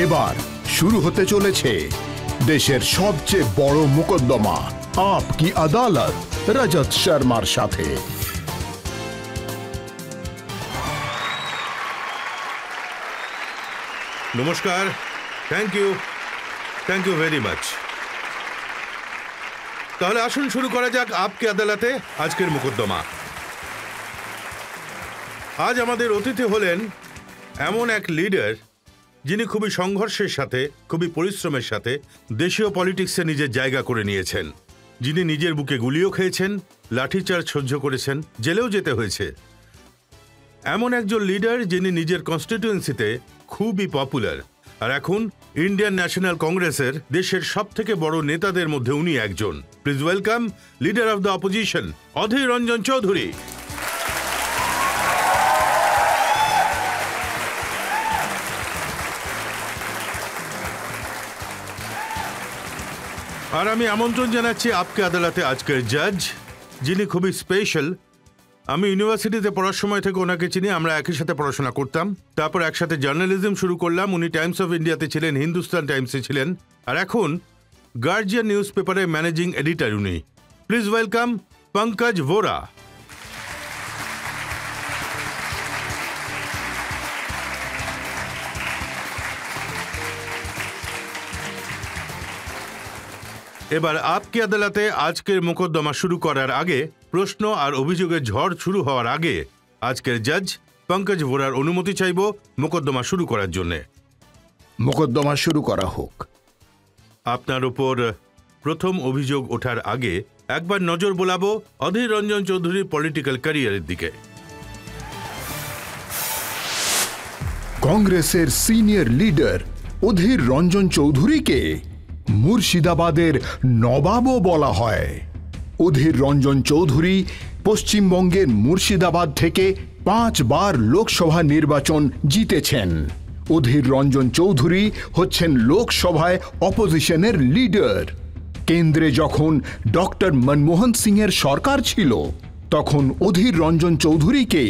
এবার শুরু হতে চলেছে দেশের সবচেয়ে বড় মোকদ্দমা আপ কি আদালত রজত শর্মার সাথে। নমস্কার, থ্যাংক ইউ ভেরি মাচ। তাহলে আসুন শুরু করা যাক আপকে আদালতে আজকের মোকদ্দমা। আজ আমাদের অতিথি হলেন এমন এক লিডার যিনি খুবই সংঘর্ষের সাথে, খুবই পরিশ্রমের সাথে দেশীয় পলিটিক্সে নিজের জায়গা করে নিয়েছেন, যিনি নিজের বুকে গুলিও খেয়েছেন, লাঠিচার্জ সহ্য করেছেন, জেলেও যেতে হয়েছে। এমন একজন লিডার যিনি নিজের কনস্টিটিউয়েন্সিতে খুবই পপুলার, আর এখন ইন্ডিয়ান ন্যাশনাল কংগ্রেসের দেশের সবথেকে বড় নেতাদের মধ্যে উনি একজন। Please welcome leader of the opposition Adhir Ranjan Chowdhury. আর আমি আমন্ত্রণ জানাচ্ছি আপকে আদালতে আজকের জাজ, যিনি খুবই স্পেশাল। আমি ইউনিভার্সিটিতে পড়ার সময় থেকে ওনাকে চিনি, আমরা একই সাথে পড়াশোনা করতাম, তারপর একসাথে জার্নালিজম শুরু করলাম। উনি টাইমস অফ ইন্ডিয়াতে ছিলেন, হিন্দুস্তান টাইমসে ছিলেন, আর এখন গার্জিয়ান নিউজ পেপারের ম্যানেজিং এডিটর উনি। Please welcome Pankaj Vora. এবার আপকে আদালতে আজকের মোকদ্দমা শুরু করার আগে, প্রশ্ন আর অভিযোগের ঝড় শুরু হওয়ার আগে আজকের জাজ পঙ্কজ ভোরার অনুমতি চাইব মোকদ্দমা শুরু করার জন্য। মোকদ্দমা শুরু করা হোক। আপনার উপর প্রথম অভিযোগ ওঠার আগে একবার নজর বোলাবো অধীর রঞ্জন চৌধুরীর পলিটিক্যাল ক্যারিয়ারের দিকে। কংগ্রেসের সিনিয়র লিডার অধীর রঞ্জন চৌধুরীকে মুর্শিদাবাদের নবাবও বলা হয়। অধীর রঞ্জন চৌধুরী পশ্চিমবঙ্গের মুর্শিদাবাদ থেকে 5 বার লোকসভা নির্বাচন জিতেছেন। অধীর রঞ্জন চৌধুরী হচ্ছেন লোকসভায় অপোজিশনের লিডার। কেন্দ্রে যখন ডক্টর মনমোহন সিংয়ের সরকার ছিল, তখন অধীর রঞ্জন চৌধুরীকে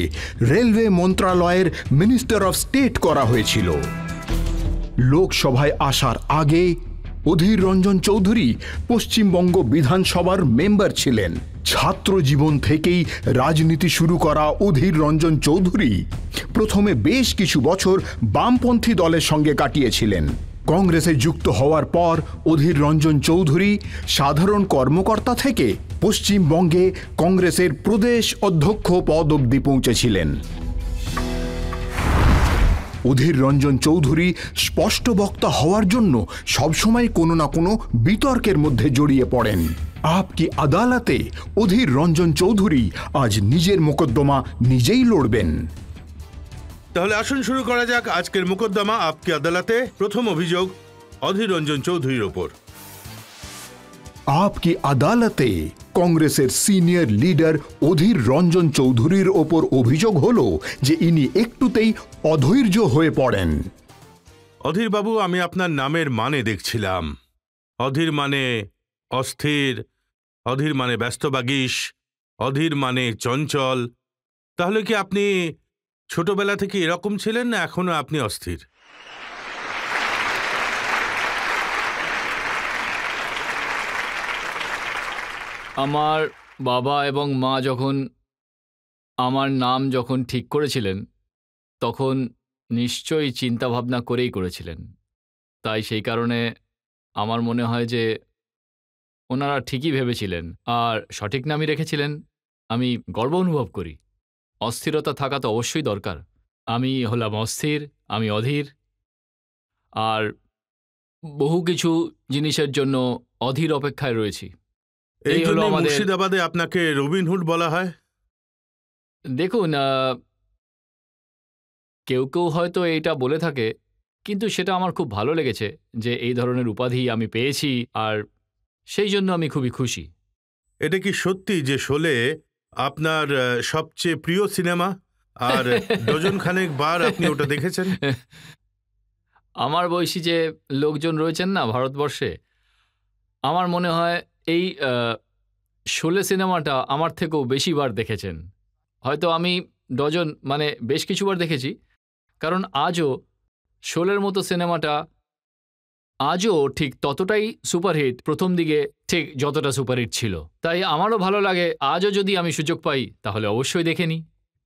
রেলওয়ে মন্ত্রণালয়ের মিনিস্টার অফ স্টেট করা হয়েছিল। লোকসভায় আসার আগে অধীর রঞ্জন চৌধুরী পশ্চিমবঙ্গ বিধানসভার মেম্বার ছিলেন। ছাত্র জীবন থেকেই রাজনীতি শুরু করা অধীর রঞ্জন চৌধুরী প্রথমে বেশ কিছু বছর বামপন্থী দলের সঙ্গে কাটিয়েছিলেন। কংগ্রেসে যুক্ত হওয়ার পর অধীর রঞ্জন চৌধুরী সাধারণ কর্মকর্তা থেকে পশ্চিমবঙ্গে কংগ্রেসের প্রদেশ অধ্যক্ষ পদ অবধি পৌঁছেছিলেন। অধীর রঞ্জন চৌধুরী স্পষ্ট বক্তা হওয়ার জন্য সবসময় কোনো না কোনো বিতর্কের মধ্যে জড়িয়ে পড়েন। আপ কি আদালতে অধীর রঞ্জন চৌধুরী আজ নিজের মোকদ্দমা নিজেই লড়বেন। তাহলে আসুন শুরু করা যাক আজকের মোকদ্দমা আপকে আদালতে। প্রথম অভিযোগ অধীর রঞ্জন চৌধুরীর ওপর। আপ কি আদালতে কংগ্রেসের সিনিয়র লিডার অধীর রঞ্জন চৌধুরীর ওপর অভিযোগ হলো যে ইনি একটুতেই অধৈর্য হয়ে পড়েন। অধীর বাবু, আমি আপনার নামের মানে দেখছিলাম। অধীর মানে অস্থির, অধীর মানে ব্যস্তবাগীশ, অধীর মানে চঞ্চল। তাহলে কি আপনি ছোটবেলা থেকে এরকম ছিলেন, না এখনো আপনি অস্থির? আমার বাবা এবং মা যখন আমার নাম ঠিক করেছিলেন, তখন নিশ্চয়ই চিন্তাভাবনা করেই করেছিলেন। তাই সেই কারণে আমার মনে হয় যে ওনারা ঠিকই ভেবেছিলেন আর সঠিক নামই রেখেছিলেন। আমি গর্ব অনুভব করি। অস্থিরতা থাকা তো অবশ্যই দরকার। আমি হলাম অস্থির, আমি অধীর, আর বহু কিছু জিনিসের জন্য অধীর অপেক্ষায় রয়েছি। এই হলো মুর্শিদাবাদে আপনাকে রবিনহুড বলা হয়। দেখুন, কেউ কেউ হয়তো এইটা বলে থাকে, কিন্তু সেটা আমার খুব ভালো লেগেছে যে এই ধরনের উপাধি আমি পেয়েছি, আর সেই জন্য আমি খুবই খুশি। এটা কি সত্যি যে শোলে আপনার সবচেয়ে প্রিয় সিনেমা, আর ডজন খানেক বার আপনি ওটা দেখেছেন? আমার বয়সী যে লোকজন রয়েছেন না ভারতবর্ষে, আমার মনে হয় এই শোলে সিনেমাটা আমার থেকেও বেশি বার দেখেছেন। হয়তো আমি ডজন মানে বেশ কিছুবার দেখেছি, কারণ আজও শোলের মতো সিনেমাটা আজও ঠিক ততটাই সুপারহিট প্রথম দিকে ঠিক যতটা সুপারহিট ছিল। তাই আমারও ভালো লাগে, আজও যদি আমি সুযোগ পাই তাহলে অবশ্যই দেখে নিই।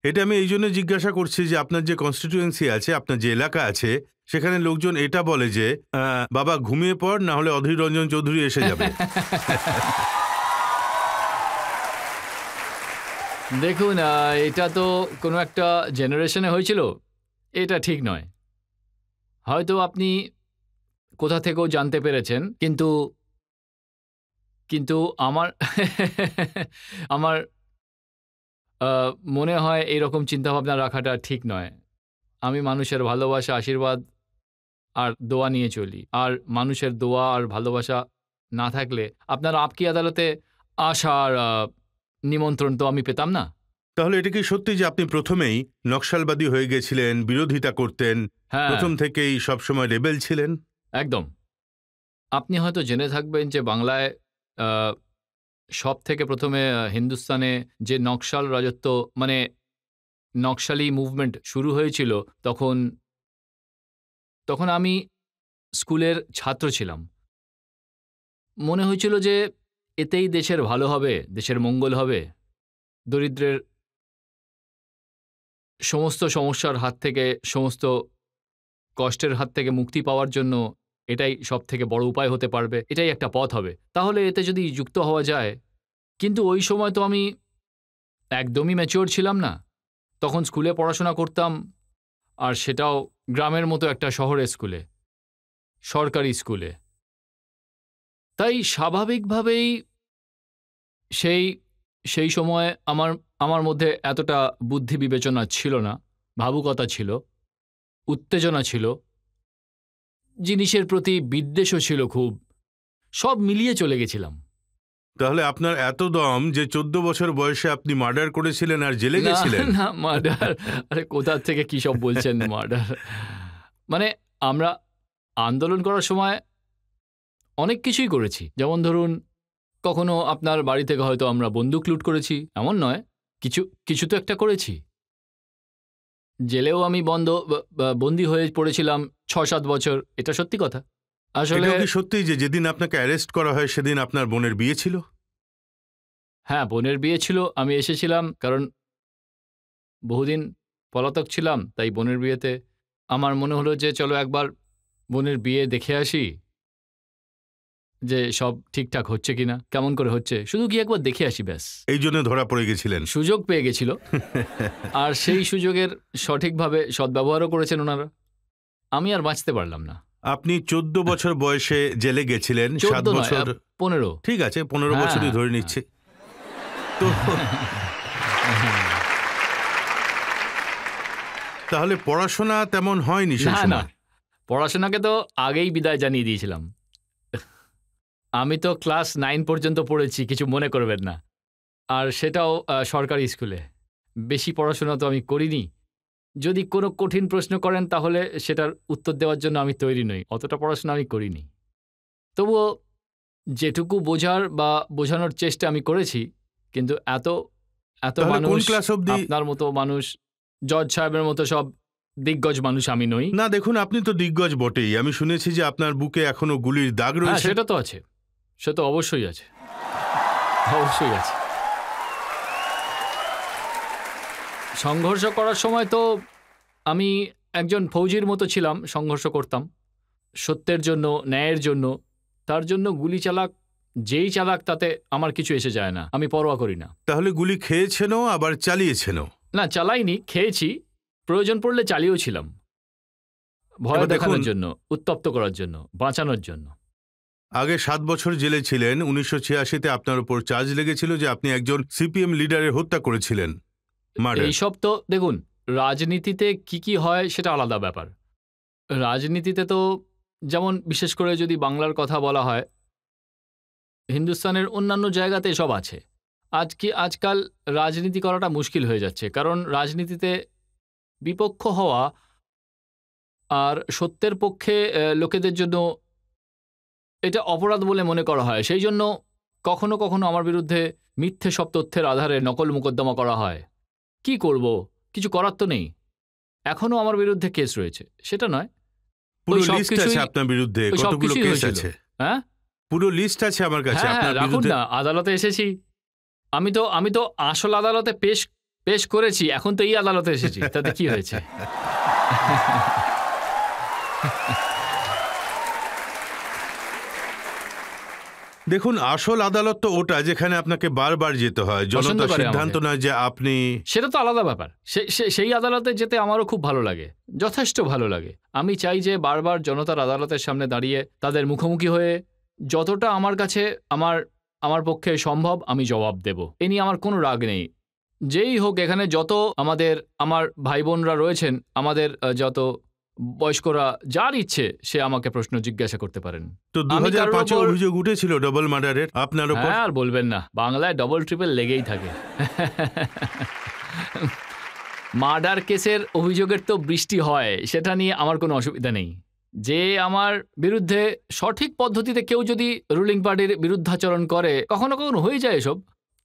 এটা আমি এই জন্য জিজ্ঞাসা করছি যে আপনার যে কনস্টিটিউয়েন্সি আছে, আপনার যে এলাকা আছে, সেখানে লোকজন এটা বলে যে বাবা ঘুমিয়ে পড়, না হলে অধীর রঞ্জন চৌধুরী এসে যাবে। দেখুন, এটা তো কোনো একটা জেনারেশনে হয়েছিল, এটা ঠিক নয়। হয়তো আপনি কোথা থেকেও জানতে পেরেছেন, কিন্তু কিন্তু আমার আমার মনে হয় এইরকম চিন্তাভাবনা রাখাটা ঠিক নয়। আমি মানুষের ভালোবাসা, আশীর্বাদ আর দোয়া নিয়ে চলি। আর মানুষের দোয়া আর ভালোবাসা না থাকলে আপনার আপকি আদালতে আসার নিমন্ত্রণ তো আমি পেতাম না। তাহলে এটা কি সত্যি যে আপনি প্রথমেই নকশালবাদী হয়ে গেছিলেন, বিরোধিতা করতেন, হ্যাঁ, প্রথম থেকেই সবসময় রেবেল ছিলেন? একদম। আপনি হয়তো জেনে থাকবেন যে বাংলায় সব থেকে প্রথমে হিন্দুস্তানে যে নকশাল রাজত্ব, মানে নকশালি মুভমেন্ট শুরু হয়েছিল, তখন আমি স্কুলের ছাত্র ছিলাম। মনে হয়েছিল যে এতেই দেশের ভালো হবে, দেশের মঙ্গল হবে। দরিদ্রের সমস্ত সমস্যার হাত থেকে, সমস্ত কষ্টের হাত থেকে মুক্তি পাওয়ার জন্য এটাই সব থেকে বড় উপায় হতে পারবে, এটাই একটা পথ হবে। তাহলে এতে যদি যুক্ত হওয়া যায়। কিন্তু ওই সময় তো আমি একদমই ম্যাচিওর ছিলাম না। তখন স্কুলে পড়াশোনা করতাম, আর সেটাও গ্রামের মতো একটা শহরের স্কুলে, সরকারি স্কুলে। তাই স্বাভাবিকভাবেই সেই সময় আমার মধ্যে এতটা বুদ্ধি বিবেচনা ছিল না, ভাবুকতা ছিল, উত্তেজনা ছিল, জিনিসের প্রতি বিদ্বেষও ছিল খুব। সব মিলিয়ে চলে গেছিলাম। তাহলে আপনার এত দম যে 14 বছর বয়সে আপনি মার্ডার করেছিলেন আর জেলে গেছিলেন? না, মার্ডার, আরে কোথা থেকে কি সব বলছেন মার্ডার। মানে আমরা আন্দোলন করার সময় অনেক কিছুই করেছি। যেমন ধরুন, কখনো আপনার বাড়ি থেকে হয়তো আমরা বন্দুক লুট করেছি, এমন নয়, কিছু তো একটা করেছি। জেলেও আমি বন্দী হয়ে পড়েছিলাম 6-7 বছর, এটা সত্যি কথা। আসলে এটাও কি সত্যি যে যেদিন আপনাকে অ্যারেস্ট করা হয় সেদিন আপনার বোনের বিয়ে ছিল? হ্যাঁ, বোনের বিয়ে ছিল। আমি এসেছিলাম কারণ বহুদিন পলাতক ছিলাম, তাই বোনের বিয়েতে আমার মনে হলো যে চলো একবার বোনের বিয়ে দেখে আসি, যে সব ঠিকঠাক হচ্ছে কিনা, কেমন করে হচ্ছে, শুধু কি একবার দেখে আসি ব্যাস। এই জন্য ধরা পড়ে গেছিলেন? সুযোগ পেয়ে গেছিল, আর সেই সুযোগের সঠিকভাবে সদ্ব্যবহারও করেছেন ওনারা। আমি আর বাঁচতে পারলাম না। আপনি 14 বছর বয়সে জেলে গেছিলেন, 7 14 নয়, বছর 15। ঠিক আছে, 15 হ্যাঁ, বছরই ধরে নিচ্ছে। তো তাহলে পড়াশোনা তেমন হয়নি সেই না, সময়? পড়াশোনাকে তো আগেই বিদায় জানিয়ে দিয়েছিলাম। আমি তো ক্লাস 9 পর্যন্ত পড়েছি, কিছু মনে করবেন না। আর সেটাও সরকারি স্কুলে। বেশি পড়াশোনা তো আমি করিনি। যদি কোনো কঠিন প্রশ্ন করেন তাহলে সেটার উত্তর দেওয়ার জন্য আমি তৈরি নই। অতটা পড়াশোনা আমি করিনি। তবুও যেটুকু বোঝার বা বোঝানোর চেষ্টা আমি করেছি, কিন্তু এত তাহলে কোন মানুষ, ক্লাস অবধি? আপনার মতো মানুষ, জজ সাহেবের মতো সব দিগ্গজ মানুষ আমি নই। না দেখুন, আপনি তো দিগ্গজ বটেই। আমি শুনেছি যে আপনার বুকে এখনো গুলির দাগ হ্যাঁ, রয়েছে। সেটা তো আছে, সে তো অবশ্যই আছে, অবশ্যই আছে। সংঘর্ষ করার সময় তো আমি একজন ফৌজির মতো ছিলাম, সংঘর্ষ করতাম সত্যের জন্য, ন্যায়ের জন্য। তার জন্য গুলি চালাক যেই চালাক, তাতে আমার কিছু এসে যায় না, আমি পরোয়া করি না। তাহলে গুলি খেয়েছেনও আবার চালিয়েছেনও? না, চালাইনি, খেয়েছি, প্রয়োজন পড়লে চালিয়েও ছিলাম, ভয় এবার দেখানোর দেখুন, জন্য, উত্তপ্ত করার জন্য, বাঁচানোর জন্য। আগে 7 বছর জেলে ছিলেন। 1986-তে আপনার উপর চার্জ লেগেছিল যে আপনি একজন সিপিএম লিডারের হত্যা করেছিলেন, মার্ডার। এইসব তো দেখুন, রাজনীতিতে কি হয় সেটা আলাদা ব্যাপার। রাজনীতিতে তো, যেমন বিশেষ করে যদি বাংলার কথা বলা হয়, হিন্দুস্তানের অন্যান্য জায়গাতে এসব আছে। আজকাল রাজনীতি করাটা মুশকিল হয়ে যাচ্ছে, কারণ রাজনীতিতে বিপক্ষ হওয়া আর সত্যের পক্ষে লোকেদের জন্য এটা অপরাধ বলে মনে করা হয়। সেই জন্য কখনো কখনো আমার বিরুদ্ধে মিথ্যে সব তথ্যের আধারে নকল মোকদ্দমা করা হয়। কি করব, কিছু করার তো নেই। এখনও আমার বিরুদ্ধে কেস রয়েছে, সেটা নয়, পুরো ওই লিস্ট সবকিছুই- আছে আপনার বিরুদ্ধে, ওই কতগুলো সবকিছুই কেস হয়েছিল। আছে, হ্যাঁ পুরো লিস্ট আছে আমার কাছে হ্যাঁ আপনার রাখুন বিরুদ্ধে। না, আদালতে এসেছি। আমি তো আসল আদালতে পেশ করেছি, এখন তো এই আদালতে এসেছি, তাতে কি হয়েছে? দেখুন, আসল আদালত তো ওটা যেখানে আপনাকে বারবার যেতে হয়, পছন্দ জনতা করে সিদ্ধান্ত আমাকে। নয় যে আপনি। সেটা তো আলাদা ব্যাপার। সেই আদালতে যেতে আমারও খুব ভালো লাগে, যথেষ্ট ভালো লাগে। আমি চাই যে বারবার জনতার আদালতের সামনে দাঁড়িয়ে তাদের মুখোমুখি হয়ে যতটা আমার কাছে আমার পক্ষে সম্ভব আমি জবাব দেব। এ নিয়ে আমার কোনো রাগ নেই। যেই হোক, এখানে যত আমার ভাই বোনরা রয়েছেন, আমাদের যত বয়স্করা, যার ইচ্ছে সে আমাকে প্রশ্ন জিজ্ঞাসা করতে পারেন। তো আমি কারোর 2005 ওপর- অভিযোগ উঠেছিল ডবল মার্ডারের আপনার উপর। হ্যাঁ, আর বলবেন না, বাংলায় ডবল ট্রিপল লেগেই থাকে। মার্ডার কেসের অভিযোগের তো বৃষ্টি হয়, সেটা নিয়ে আমার কোনো অসুবিধা নেই। যে আমার বিরুদ্ধে সঠিক পদ্ধতিতে কেউ যদি রুলিং পার্টির বিরুদ্ধাচরণ করে, কখনো কখনো হয়ে যায় এসব।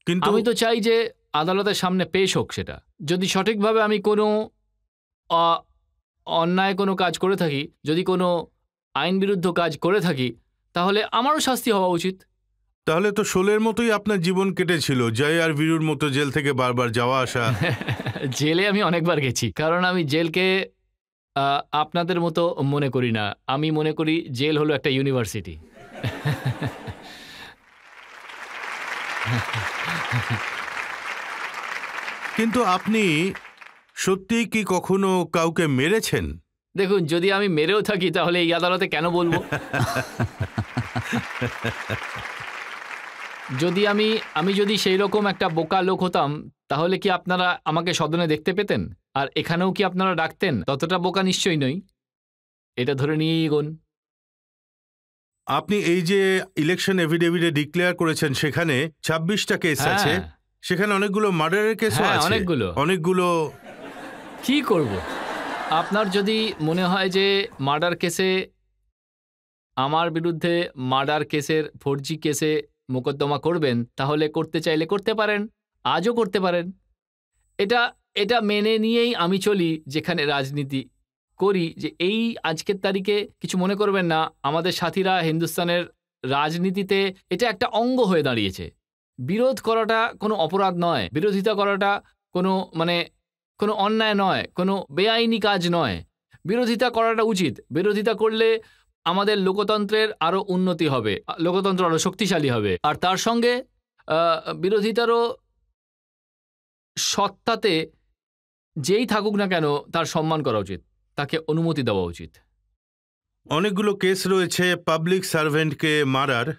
কিন্তু আমি তো চাই যে আদালতের সামনে পেশ হোক সেটা। যদি সঠিকভাবে আমি কোনো অন্যায় কোনো কাজ করে থাকি, যদি কোনো আইন বিরুদ্ধ কাজ করে থাকি, তাহলে আমারও শাস্তি হওয়া উচিত। তাহলে তো শোলের মতোই আপনার জীবন কেটেছিল, জয় আর বীরুর মতো জেল থেকে বারবার যাওয়া আসা। জেলে আমি অনেকবার গেছি, কারণ আমি জেলকে আপনাদের মতো মনে করি না। আমি মনে করি জেল হলো একটা ইউনিভার্সিটি। কিন্তু আপনি সত্যিই কি কখনো কাউকে মেরেছেন? দেখুন, যদি আমি মেরেও থাকি তাহলে এই আদালতে কেন বলবো? যদি আমি যদি সেই রকম একটা বোকা লোক হতাম, তাহলে কি আপনারা আমাকে সদনে দেখতে পেতেন? আর এখানেও কি আপনারা ডাকতেন? ততটা বোকা নিশ্চয়ই নই, এটা ধরে নিয়েই এগোন। আপনি এই যে ইলেকশন এফিডেভিটে ডিক্লেয়ার করেছেন, সেখানে 26টা কেস আছে, হ্যাঁ, সেখানে অনেকগুলো মার্ডারের কেসও হ্যাঁ, আছে। অনেকগুলো। অনেকগুলো। কি করব? আপনার যদি মনে হয় যে মার্ডার কেসে, আমার বিরুদ্ধে মার্ডার কেসের ফর্জি কেসে মোকদ্দমা করবেন, তাহলে করতে চাইলে করতে পারেন, আজও করতে পারেন। এটা মেনে নিয়েই আমি চলি যেখানে রাজনীতি করি, যে এই আজকের তারিখে কিছু মনে করবেন না, আমাদের সাথীরা হিন্দুস্তানের রাজনীতিতে এটা একটা অঙ্গ হয়ে দাঁড়িয়েছে। বিরোধ করাটা কোনো অপরাধ নয়, বিরোধিতা করাটা কোনো অন্যায় নয়, কোনো বেআইনি কাজ নয়। বিরোধিতা করাটা উচিত। বিরোধিতা করলে আমাদের লোকতন্ত্রের আরও উন্নতি হবে, লোকতন্ত্র আরও শক্তিশালী হবে। আর তার সঙ্গে বিরোধিতারও সত্তাতে যেই থাকুক না কেন তার সম্মান করা উচিত, তাকে অনুমতি দেওয়া উচিত। অনেকগুলো কেস রয়েছে পাবলিক সার্ভেন্টকে মারার।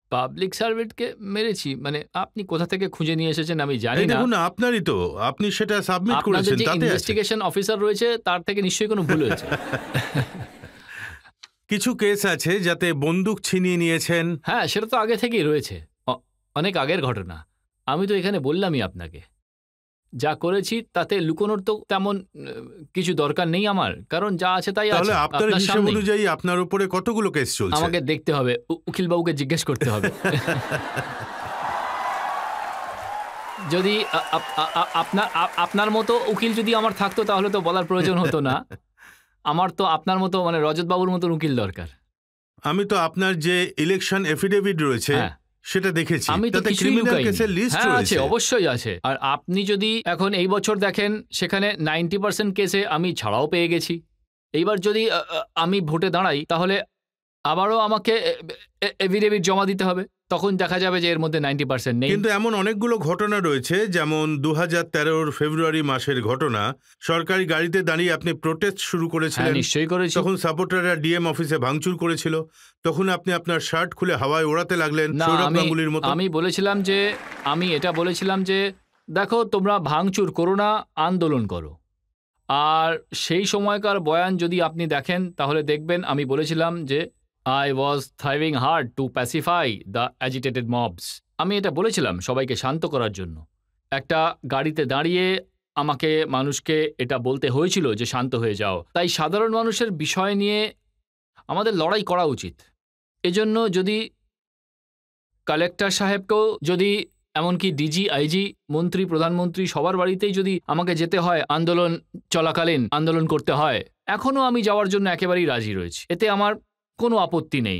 পাবলিক সার্ভেন্টকে মেরেছি মানে আপনি কোথা থেকে খুঁজে নিয়ে এসেছেন আমি জানি এই না। দেখুন, আপনারই তো, আপনি সেটা সাবমিট আপনাদের করেছেন, যে তাতে আছে। ইনভেস্টিগেশন অফিসার রয়েছে তার থেকে নিশ্চয়ই কোনো ভুল হয়েছে। কিছু কেস আছে যাতে বন্দুক ছিনিয়ে নিয়েছেন। হ্যাঁ, সেটা তো আগে থেকেই রয়েছে, অনেক আগের ঘটনা। আমি তো এখানে বললামই আপনাকে, যা করেছি তাতে লুকোনোর তো তেমন কিছু দরকার নেই আমার, কারণ যা আছে তাই আছে। তাহলে আপনার আপনার হিসাব সামনেই। অনুযায়ী আপনার উপরে কতগুলো কেস চলছে? আমাকে দেখতে হবে, উকিলবাবুকে জিজ্ঞেস করতে হবে। যদি আপনার মতো উকিল যদি আমার থাকতো তাহলে তো বলার প্রয়োজন হতো না। আমার তো আপনার মতো মানে রজতবাবুর মতন উকিল দরকার। আমি তো আপনার যে ইলেকশন এফিডেভিট রয়েছে হ্যাঁ, সেটা দেখেছি, আমি তো তাতে কিছুই ক্রিমিনাল লুকাইনি। কেসের লিস্ট হ্যাঁ, আছে, রয়েছে। অবশ্যই আছে। আর আপনি যদি এখন এই বছর দেখেন, সেখানে 90% কেসে আমি ছাড়াও পেয়ে গেছি। এইবার যদি আমি ভোটে দাঁড়াই তাহলে আবারও আমাকে এফিডেভিট জমা দিতে হবে, তখন দেখা যাবে যে এর মধ্যে 90% নেই। কিন্তু এমন অনেকগুলো ঘটনা রয়েছে, যেমন 2013 ফেব্রুয়ারি মাসের ঘটনা। সরকারি গাড়িতে দাঁড়িয়ে আপনি প্রোটেস্ট শুরু হ্যাঁ, করেছিলেন। নিশ্চয়ই করেছি। তখন সাপোর্টাররা ডিএম অফিসে ভাঙচুর করেছিল। তখন আপনি আপনার শার্ট খুলে হাওয়ায় ওড়াতে লাগলেন না, সৌরভ গাঙ্গুলির মতো। আমি বলেছিলাম যে দেখো, তোমরা ভাঙচুর করো না, আন্দোলন করো। আর সেই সময়কার বয়ান যদি আপনি দেখেন তাহলে দেখবেন আমি বলেছিলাম যে I was thriving hard to pacify the agitated mobs. আমি এটা বলেছিলাম সবাইকে শান্ত করার জন্য। একটা গাড়িতে দাঁড়িয়ে আমাকে মানুষকে এটা বলতে হয়েছিল যে শান্ত হয়ে যাও। তাই সাধারণ মানুষের বিষয় নিয়ে আমাদের লড়াই করা উচিত। এজন্য যদি কালেক্টর সাহেবকেও, যদি এমনকি ডিজি, আইজি, মন্ত্রী, প্রধানমন্ত্রী সবার বাড়িতেই যদি আমাকে যেতে হয়, আন্দোলন চলাকালীন আন্দোলন করতে হয়, এখনও আমি যাওয়ার জন্য একেবারেই রাজি রয়েছি। এতে আমার কোনো আপত্তি নেই।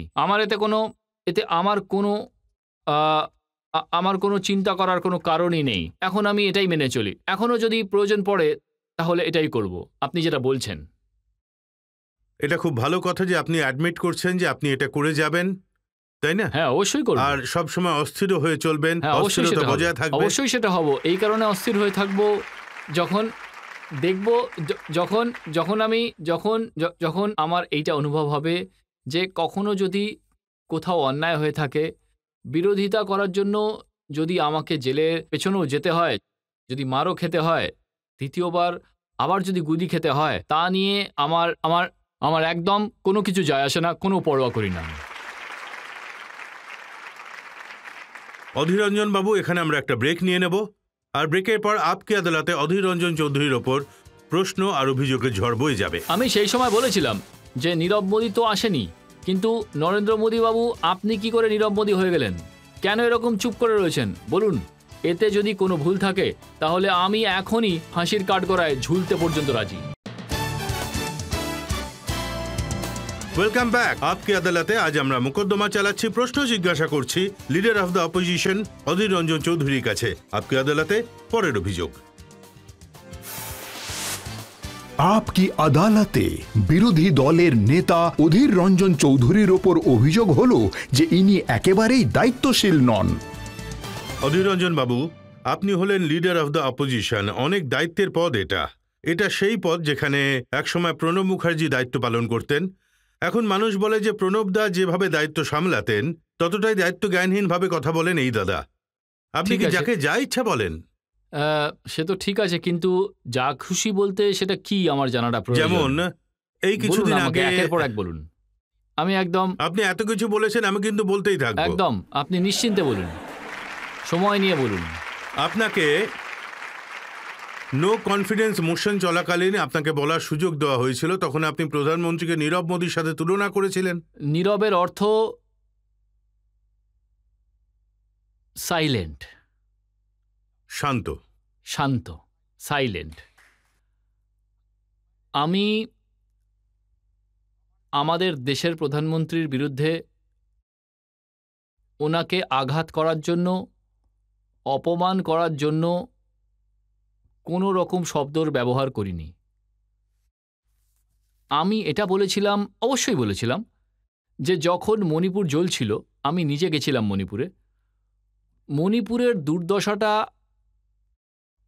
আমার কোনো চিন্তা করার কোনো কারণই নেই। এখন আমি এটাই মেনে চলি। এখনও যদি প্রয়োজন পড়ে তাহলে এটাই করব, আপনি যেটা বলছেন। এটা খুব ভালো কথা যে আপনি অ্যাডমিট করছেন যে আপনি এটা করে যাবেন, তাই না? হ্যাঁ, অবশ্যই করব। আর সব সময় অস্থির হয়ে চলবেন, হ্যাঁ, অবশ্যই অস্থিরতা সেটা হবে। বজায় থাকবে। অবশ্যই সেটা হব। এই কারণে অস্থির হয়ে থাকব যখন দেখব, যখন আমার এইটা অনুভব হবে যে কখনো যদি কোথাও অন্যায় হয়ে থাকে, বিরোধিতা করার জন্য যদি আমাকে জেলের পেছনেও যেতে হয়, যদি মারও খেতে হয়, দ্বিতীয়বার আবার যদি গুলি খেতে হয়, তা নিয়ে আমার একদম কোনো কিছু যায় আসে না, কোনো পরোয়া করি না। অধীর রঞ্জন বাবু, এখানে আমরা একটা ব্রেক নিয়ে নেব, আর ব্রেকের পর আপকে আদালতে অধীর রঞ্জন চৌধুরীর ওপর প্রশ্ন আর অভিযোগের ঝড় বয়ে যাবে। আমি সেই সময় বলেছিলাম যে নীরব মোদী তো আসেনি, কিন্তু নরেন্দ্র মোদী বাবু আপনি কি করে নীরব মোদী হয়ে গেলেন? কেন এরকম চুপ করে রয়েছেন বলুন? এতে যদি কোনো ভুল থাকে তাহলে আমি এখনই ফাঁসির কাঠগড়ায় ঝুলতে পর্যন্ত রাজি। Welcome back. আপকে আদালতে আজ আমরা মোকদ্দমা চালাচ্ছি, প্রশ্ন জিজ্ঞাসা করছি leader of the opposition Adhir Ranjan চৌধুরীর কাছে। আপকে আদালতে পরের অভিযোগ। আপকি আদালতে বিরোধী দলের নেতা অধীর রঞ্জন চৌধুরীর ওপর অভিযোগ হলো যে ইনি একেবারেই দায়িত্বশীল নন। অধীর রঞ্জন বাবু, আপনি হলেন লিডার অফ দ্য অপোজিশন। অনেক দায়িত্বের পদ এটা সেই পদ যেখানে একসময় প্রণব মুখার্জি দায়িত্ব পালন করতেন। এখন মানুষ বলে যে প্রণব দা যেভাবে দায়িত্ব সামলাতেন ততটাই দায়িত্ব জ্ঞানহীনভাবে কথা বলেন এই দাদা। আপনি কি যাকে যা ইচ্ছা বলেন? সে তো ঠিক আছে, কিন্তু যা খুশি বলতে সেটা কি আমার জানাটা প্রয়োজন। যেমন এই কিছুদিন আগে একের পর এক বলুন। আমি একদম, আপনি এত কিছু বলেছেন, আমি কিন্তু বলতেই থাকবো। একদম আপনি নিশ্চিন্তে বলুন, সময় নিয়ে বলুন। আপনাকে নো কনফিডেন্স মোশন চলাকালীন আপনাকে বলার সুযোগ দেওয়া হয়েছিল, তখন আপনি প্রধানমন্ত্রীকে নীরব মোদীর সাথে তুলনা করেছিলেন। নীরবের অর্থ সাইলেন্ট, শান্ত। শান্ত, সাইলেন্ট। আমি আমাদের দেশের প্রধানমন্ত্রীর বিরুদ্ধে ওনাকে আঘাত করার জন্য, অপমান করার জন্য কোনো রকম শব্দর ব্যবহার করিনি। আমি এটা বলেছিলাম, অবশ্যই বলেছিলাম, যে যখন মণিপুর জ্বলছিল আমি নিজে গেছিলাম মণিপুরে। মণিপুরের দুর্দশাটা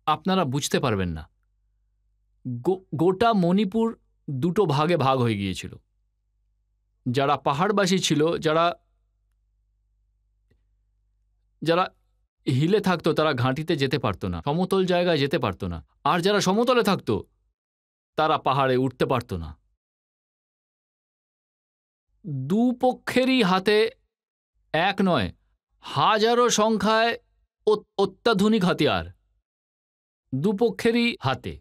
আপনারা বুঝতে পারবেন না। গোটা মণিপুর দুটো ভাগে ভাগ হয়ে গিয়েছিল। যারা পাহাড়বাসী ছিল, যারা হিলে থাকতো তারা ঘাঁটিতে যেতে পারতো না, সমতল জায়গায় যেতে পারতো না। আর যারা সমতলে থাকতো তারা পাহাড়ে উঠতে পারতো না। দুপক্ষেরই হাতে এক নয়, হাজারো সংখ্যায় অত্যাধুনিক হাতিয়ার দুপক্ষেরই হাতে।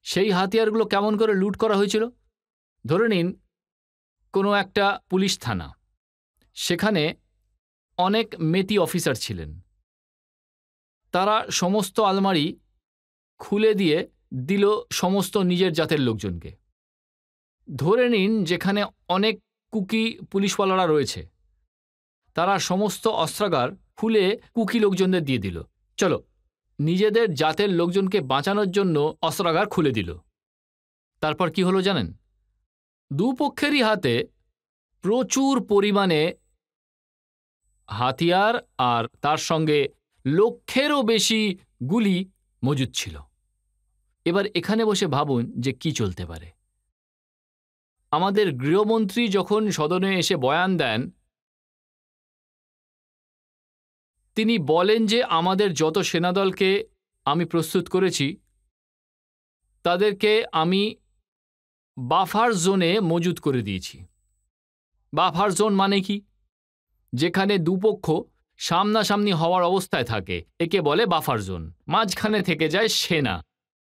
সেই হাতিয়ারগুলো কেমন করে লুট করা হয়েছিল? ধরে নিন কোনো একটা পুলিশ থানা, সেখানে অনেক মেতি অফিসার ছিলেন। তারা সমস্ত আলমারি খুলে দিয়ে দিল সমস্ত নিজের জাতের লোকজনকে। ধরে নিন যেখানে অনেক কুকি পুলিশওয়ালারা রয়েছে, তারা সমস্ত অস্ত্রাগার খুলে কুকি লোকজনদের দিয়ে দিল। চলো, নিজেদের জাতের লোকজনকে বাঁচানোর জন্য অস্ত্রাগার খুলে দিল। তারপর কি হলো জানেন? দুপক্ষেরই হাতে প্রচুর পরিমাণে হাতিয়ার আর তার সঙ্গে লক্ষেরও বেশি গুলি মজুদ ছিল। এবার এখানে বসে ভাবুন যে কি চলতে পারে। আমাদের গৃহমন্ত্রী যখন সদনে এসে বয়ান দেন, তিনি বলেন যে আমাদের যত সেনাদলকে আমি প্রস্তুত করেছি তাদেরকে আমি বাফার জোনে মজুদ করে দিয়েছি। বাফার জোন মানে কি? যেখানে দুপক্ষ সামনাসামনি হওয়ার অবস্থায় থাকে, একে বলে বাফার জোন। মাঝখানে থেকে যায় সেনা,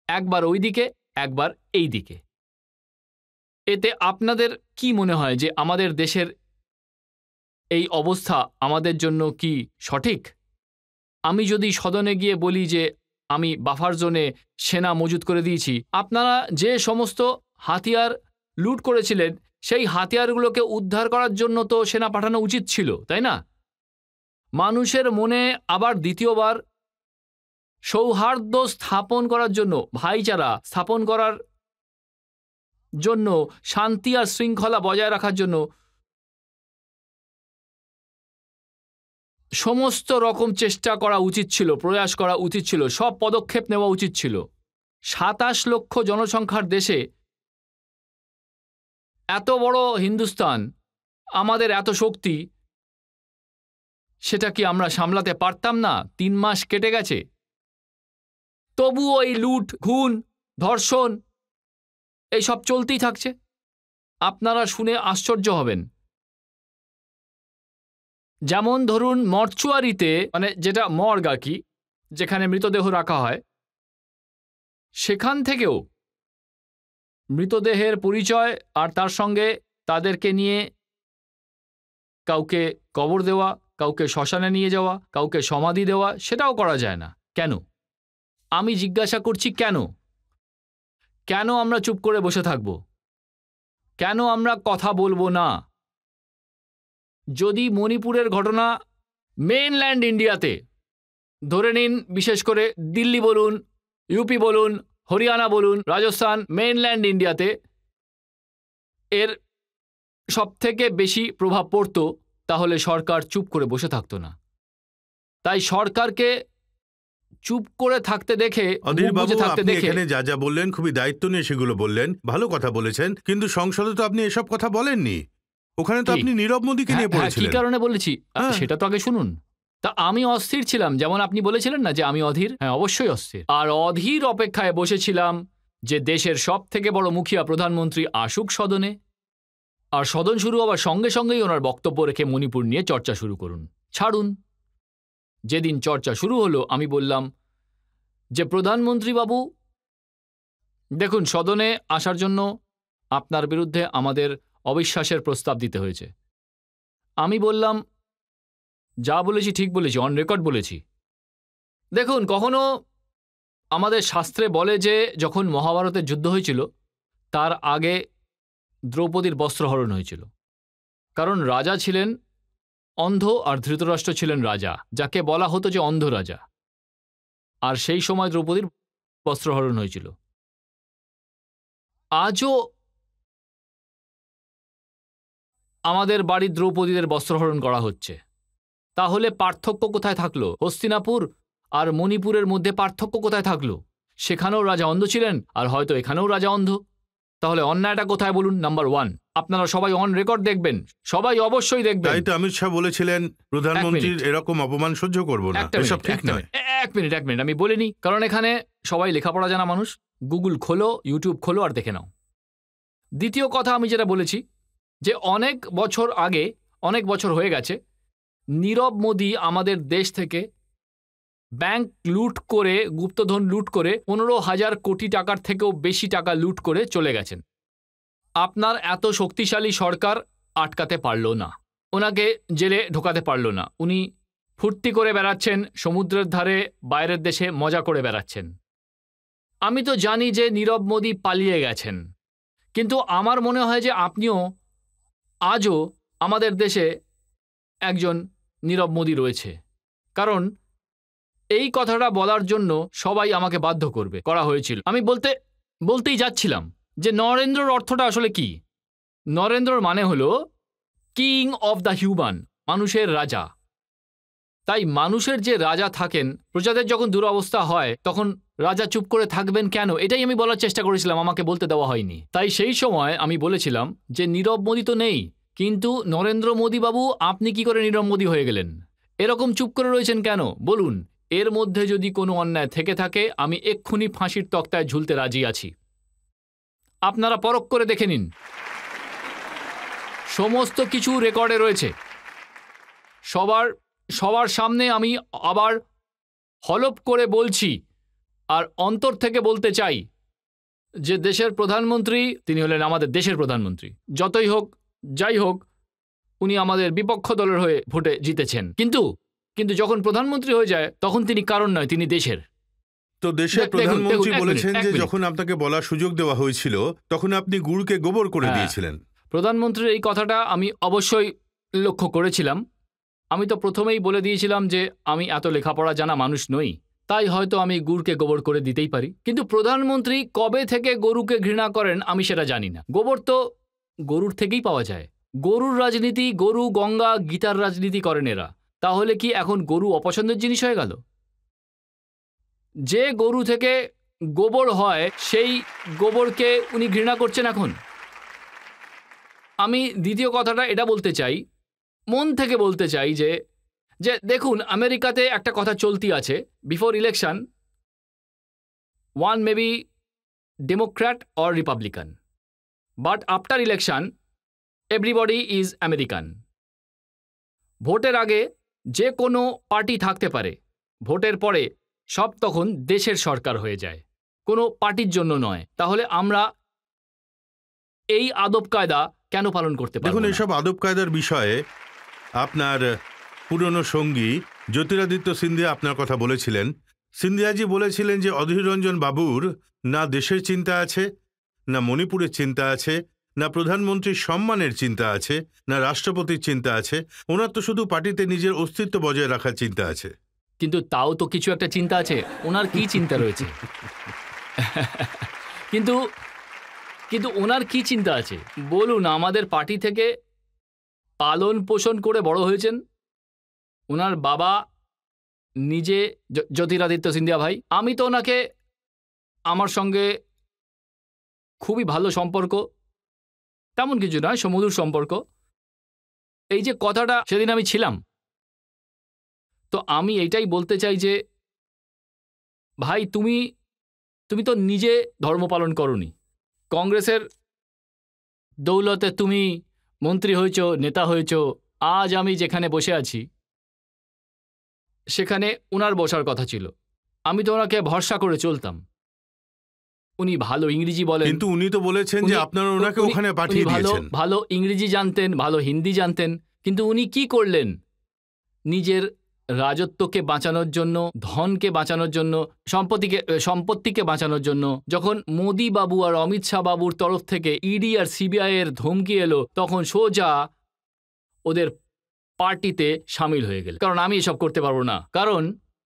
একবার ওই দিকে একবার এই দিকে। এতে আপনাদের কি মনে হয় যে আমাদের দেশের এই অবস্থা আমাদের জন্য কি সঠিক? আমি যদি সদনে গিয়ে বলি যে আমি বাফার জোনে সেনা মজুদ করে দিয়েছি, আপনারা যে সমস্ত হাতিয়ার লুট করেছিলেন সেই হাতিয়ারগুলোকে উদ্ধার করার জন্য তো সেনা পাঠানো উচিত ছিল, তাই না? মানুষের মনে আবার দ্বিতীয়বার সৌহার্দ্য স্থাপন করার জন্য, ভাইচারা স্থাপন করার জন্য, শান্তি আর শৃঙ্খলা বজায় রাখার জন্য সমস্ত রকম চেষ্টা করা উচিত ছিল, প্রয়াস করা উচিত ছিল, সব পদক্ষেপ নেওয়া উচিত ছিল। ২৭ লক্ষ জনসংখ্যার দেশে এত বড় হিন্দুস্তান, আমাদের এত শক্তি, সেটা কি আমরা সামলাতে পারতাম না? ৩ মাস কেটে গেছে, তবুও এই লুট, খুন, ধর্ষণ এইসব চলতেই থাকছে। আপনারা শুনে আশ্চর্য হবেন। যেমন ধরুন মর্চুয়ারিতে, মানে যেটা মর্গ আর কি, যেখানে মৃতদেহ রাখা হয়, সেখান থেকেও মৃতদেহের পরিচয় আর তার সঙ্গে তাদেরকে নিয়ে কাউকে কবর দেওয়া, কাউকে শ্মশানে নিয়ে যাওয়া, কাউকে সমাধি দেওয়া, সেটাও করা যায় না। কেন? আমি জিজ্ঞাসা করছি কেন? কেন আমরা চুপ করে বসে থাকব? কেন আমরা কথা বলবো না? যদি মণিপুরের ঘটনা মেইনল্যান্ড ইন্ডিয়াতে, ধরে নিন বিশেষ করে দিল্লি বলুন, ইউপি বলুন, হরিয়ানা বলুন, রাজস্থান, মেইনল্যান্ড ইন্ডিয়াতে এর সবথেকে বেশি প্রভাব পড়ত, তাহলে সরকার চুপ করে বসে থাকতো না। তাই সরকারকে চুপ করে থাকতে দেখে, অধীর মুখ বাবু, বুজে থাকতে আপনি দেখে, এখানে যা যা বললেন খুবই দায়িত্ব নিয়ে সেগুলো বললেন, ভালো কথা বলেছেন, কিন্তু সংসদে তো আপনি এসব কথা বলেননি। ওখানে তো কি? আপনি নীরব মোদীকে নিয়ে হ্যাঁ, কি পড়েছিলেন। কারণে বলেছি হ্যাঁ। সেটা তো আগে শুনুন। তা আমি অস্থির ছিলাম, যেমন আপনি বলেছিলেন না যে আমি অধীর। হ্যাঁ, অবশ্যই অস্থির। আর অধীর অপেক্ষায় বসেছিলাম যে দেশের সব থেকে বড় মুখিয়া প্রধানমন্ত্রী আসুক সদনে, আর সদন শুরু হওয়ার সঙ্গে সঙ্গেই ওনার বক্তব্য রেখে মণিপুর নিয়ে চর্চা শুরু করুন। ছাড়ুন, যেদিন চর্চা শুরু হলো আমি বললাম যে প্রধানমন্ত্রী বাবু, দেখুন, সদনে আসার জন্য আপনার বিরুদ্ধে আমাদের অবিশ্বাসের প্রস্তাব দিতে হয়েছে। আমি বললাম, যা বলেছি ঠিক বলেছি, অন রেকর্ড বলেছি। দেখুন, কখনো আমাদের শাস্ত্রে বলে যে যখন মহাভারতের যুদ্ধ হয়েছিল তার আগে দ্রৌপদীর বস্ত্রহরণ হয়েছিল, কারণ রাজা ছিলেন অন্ধ আর ধৃতরাষ্ট্র ছিলেন রাজা, যাকে বলা হতো যে অন্ধ রাজা। আর সেই সময় দ্রৌপদীর বস্ত্রহরণ হয়েছিল। আজও আমাদের বাড়ির দ্রৌপদীদের বস্ত্রহরণ করা হচ্ছে। তাহলে পার্থক্য কোথায় থাকলো? হস্তিনাপুর আর মণিপুরের মধ্যে পার্থক্য কোথায় থাকলো? সেখানেও রাজা অন্ধ ছিলেন, আর হয়তো এখানেও রাজা অন্ধ। তাহলে অন্যায়টা কোথায় বলুন? নাম্বার 1, আপনারা সবাই অন রেকর্ড দেখবেন, সবাই অবশ্যই দেখবেন। তাই তো অমিত শাহ বলেছিলেন প্রধানমন্ত্রীর এরকম অপমান সহ্য করব না, এসব ঠিক নয়। এক মিনিট, আমি বলিনি, কারণ এখানে সবাই লেখাপড়া জানা মানুষ। গুগল খোলো, ইউটিউব খোলো আর দেখে নাও। দ্বিতীয় কথা আমি যেটা বলেছি, যে অনেক বছর আগে, অনেক বছর হয়ে গেছে, নীরব মোদী আমাদের দেশ থেকে ব্যাংক লুট করে, গুপ্তধন লুট করে 15,000 কোটি টাকার থেকেও বেশি টাকা লুট করে চলে গেছেন। আপনার এত শক্তিশালী সরকার আটকাতে পারল না, ওনাকে জেলে ঢোকাতে পারল না। উনি ফুর্তি করে বেড়াচ্ছেন, সমুদ্রের ধারে বাইরের দেশে মজা করে বেড়াচ্ছেন। আমি তো জানি যে নীরব মোদী পালিয়ে গেছেন, কিন্তু আমার মনে হয় যে আপনিও আজও আমাদের দেশে একজন নীরব মোদী রয়েছে। কারণ এই কথাটা বলার জন্য সবাই আমাকে বাধ্য করা হয়েছিল। আমি বলতেই যাচ্ছিলাম যে নরেন্দ্রর অর্থটা আসলে কি। নরেন্দ্রর মানে হলো কিং অফ দ্য হিউম্যান, মানুষের রাজা। তাই মানুষের যে রাজা থাকেন, প্রজাদের যখন দুরবস্থা হয় তখন রাজা চুপ করে থাকবেন কেন? এটাই আমি বলার চেষ্টা করেছিলাম, আমাকে বলতে দেওয়া হয়নি। তাই সেই সময় আমি বলেছিলাম যে নীরব মোদী তো নেই, কিন্তু নরেন্দ্র মোদী বাবু আপনি কি করে নীরব মোদী হয়ে গেলেন? এরকম চুপ করে রয়েছেন কেন বলুন? এর মধ্যে যদি কোনো অন্যায় থেকে থাকে আমি এক্ষুনি ফাঁসির তক্তায় ঝুলতে রাজি আছি। আপনারা পরখ করে দেখে নিন, সমস্ত কিছু রেকর্ডে রয়েছে। সবার সামনে আমি আবার হলপ করে বলছি, আর অন্তর থেকে বলতে চাই যে দেশের প্রধানমন্ত্রী, তিনি হলেন আমাদের দেশের প্রধানমন্ত্রী। যতই হোক, যাই হোক, উনি আমাদের বিপক্ষ দলের হয়ে ভোটে জিতেছেন, কিন্তু যখন প্রধানমন্ত্রী হয়ে যায় তখন তিনি কারণ নয়, তিনি দেশের। তো দেশের দেখুন, প্রধানমন্ত্রী এক বলেছেন মিনিট, যে এক মিনিট। যখন আপনাকে বলার সুযোগ দেওয়া হয়েছিল তখন আপনি গুড়কে গোবর করে হ্যাঁ। দিয়েছিলেন। প্রধানমন্ত্রীর এই কথাটা আমি অবশ্যই লক্ষ্য করেছিলাম। আমি তো প্রথমেই বলে দিয়েছিলাম যে আমি এত লেখাপড়া জানা মানুষ নই, তাই হয়তো আমি গুড়কে গোবর করে দিতেই পারি। কিন্তু প্রধানমন্ত্রী কবে থেকে গরুকে ঘৃণা করেন আমি সেটা জানি না। গোবর তো গরুর থেকেই পাওয়া যায়। গরুর রাজনীতি, গরু গঙ্গা গীতার রাজনীতি করেন এরা। তাহলে কি এখন গরু অপছন্দের জিনিস হয়ে গেল? যে গরু থেকে গোবর হয় সেই গোবরকে উনি ঘৃণা করছেন এখন। আমি দ্বিতীয় কথাটা এটা বলতে চাই, মন থেকে বলতে চাই যে যে দেখুন, আমেরিকাতে একটা কথা চলতি আছে, before election one may be Democrat or Republican, but after election everybody is American. ভোটের আগে যে কোনো পার্টি থাকতে পারে, ভোটের পরে সব তখন দেশের সরকার হয়ে যায়, কোনো পার্টির জন্য নয়। তাহলে আমরা এই আদব কায়দা কেন পালন করতে পারব দেখুন, না? এসব আদব কায়দার বিষয়ে আপনার পুরনো সঙ্গী জ্যোতিরাদিত্য সিন্ধিয়া আপনার কথা বলেছিলেন। সিন্ধিয়াজি বলেছিলেন যে অধীর রঞ্জন বাবুর না দেশের চিন্তা আছে, না মণিপুরের চিন্তা আছে, না প্রধানমন্ত্রীর সম্মানের চিন্তা আছে, না রাষ্ট্রপতির চিন্তা আছে। ওনার তো শুধু পার্টিতে নিজের অস্তিত্ব বজায় রাখার চিন্তা আছে। কিন্তু তাও তো কিছু একটা চিন্তা আছে। ওনার কি চিন্তা রয়েছে? কিন্তু কিন্তু ওনার কি চিন্তা আছে বলুন? আমাদের পার্টি থেকে পালন পোষণ করে বড় হয়েছেন। ওনার বাবা নিজে জ্যোতিরাদিত্য সিন্ধিয়া ভাই। আমি তো ওনাকে, আমার সঙ্গে খুবই ভালো সম্পর্ক, তেমন কিছু নয়, সমুদূর সম্পর্ক। এই যে কথাটা সেদিন আমি ছিলাম, তো আমি এইটাই বলতে চাই যে ভাই তুমি তো নিজে ধর্ম পালন করনি। কংগ্রেসের দৌলতে তুমি মন্ত্রী হয়েছ, নেতা হয়েছ। আজ আমি যেখানে বসে আছি সেখানে ওনার বসার কথা ছিল। আমি তো ওনাকে ভরসা করে চলতাম। উনি ভালো ইংরেজি বলেন। কিন্তু উনি তো বলেছেন যে আপনারা ওনাকে ওখানে উনি পাঠিয়ে দিয়েছেন। ভালো ইংরেজি জানতেন, ভালো হিন্দি জানতেন। কিন্তু উনি কি করলেন? নিজের রাজত্বকে বাঁচানোর জন্য, ধনকে বাঁচানোর জন্য, সম্পত্তিকে বাঁচানোর জন্য যখন মোদি বাবু আর অমিত শাহ বাবুর তরফ থেকে ইডি আর সিবিআই এর ধমকি এলো, তখন সোজা ওদের পার্টিতে সামিল হয়ে গেল। কারণ আমি এসব করতে পারবো না, কারণ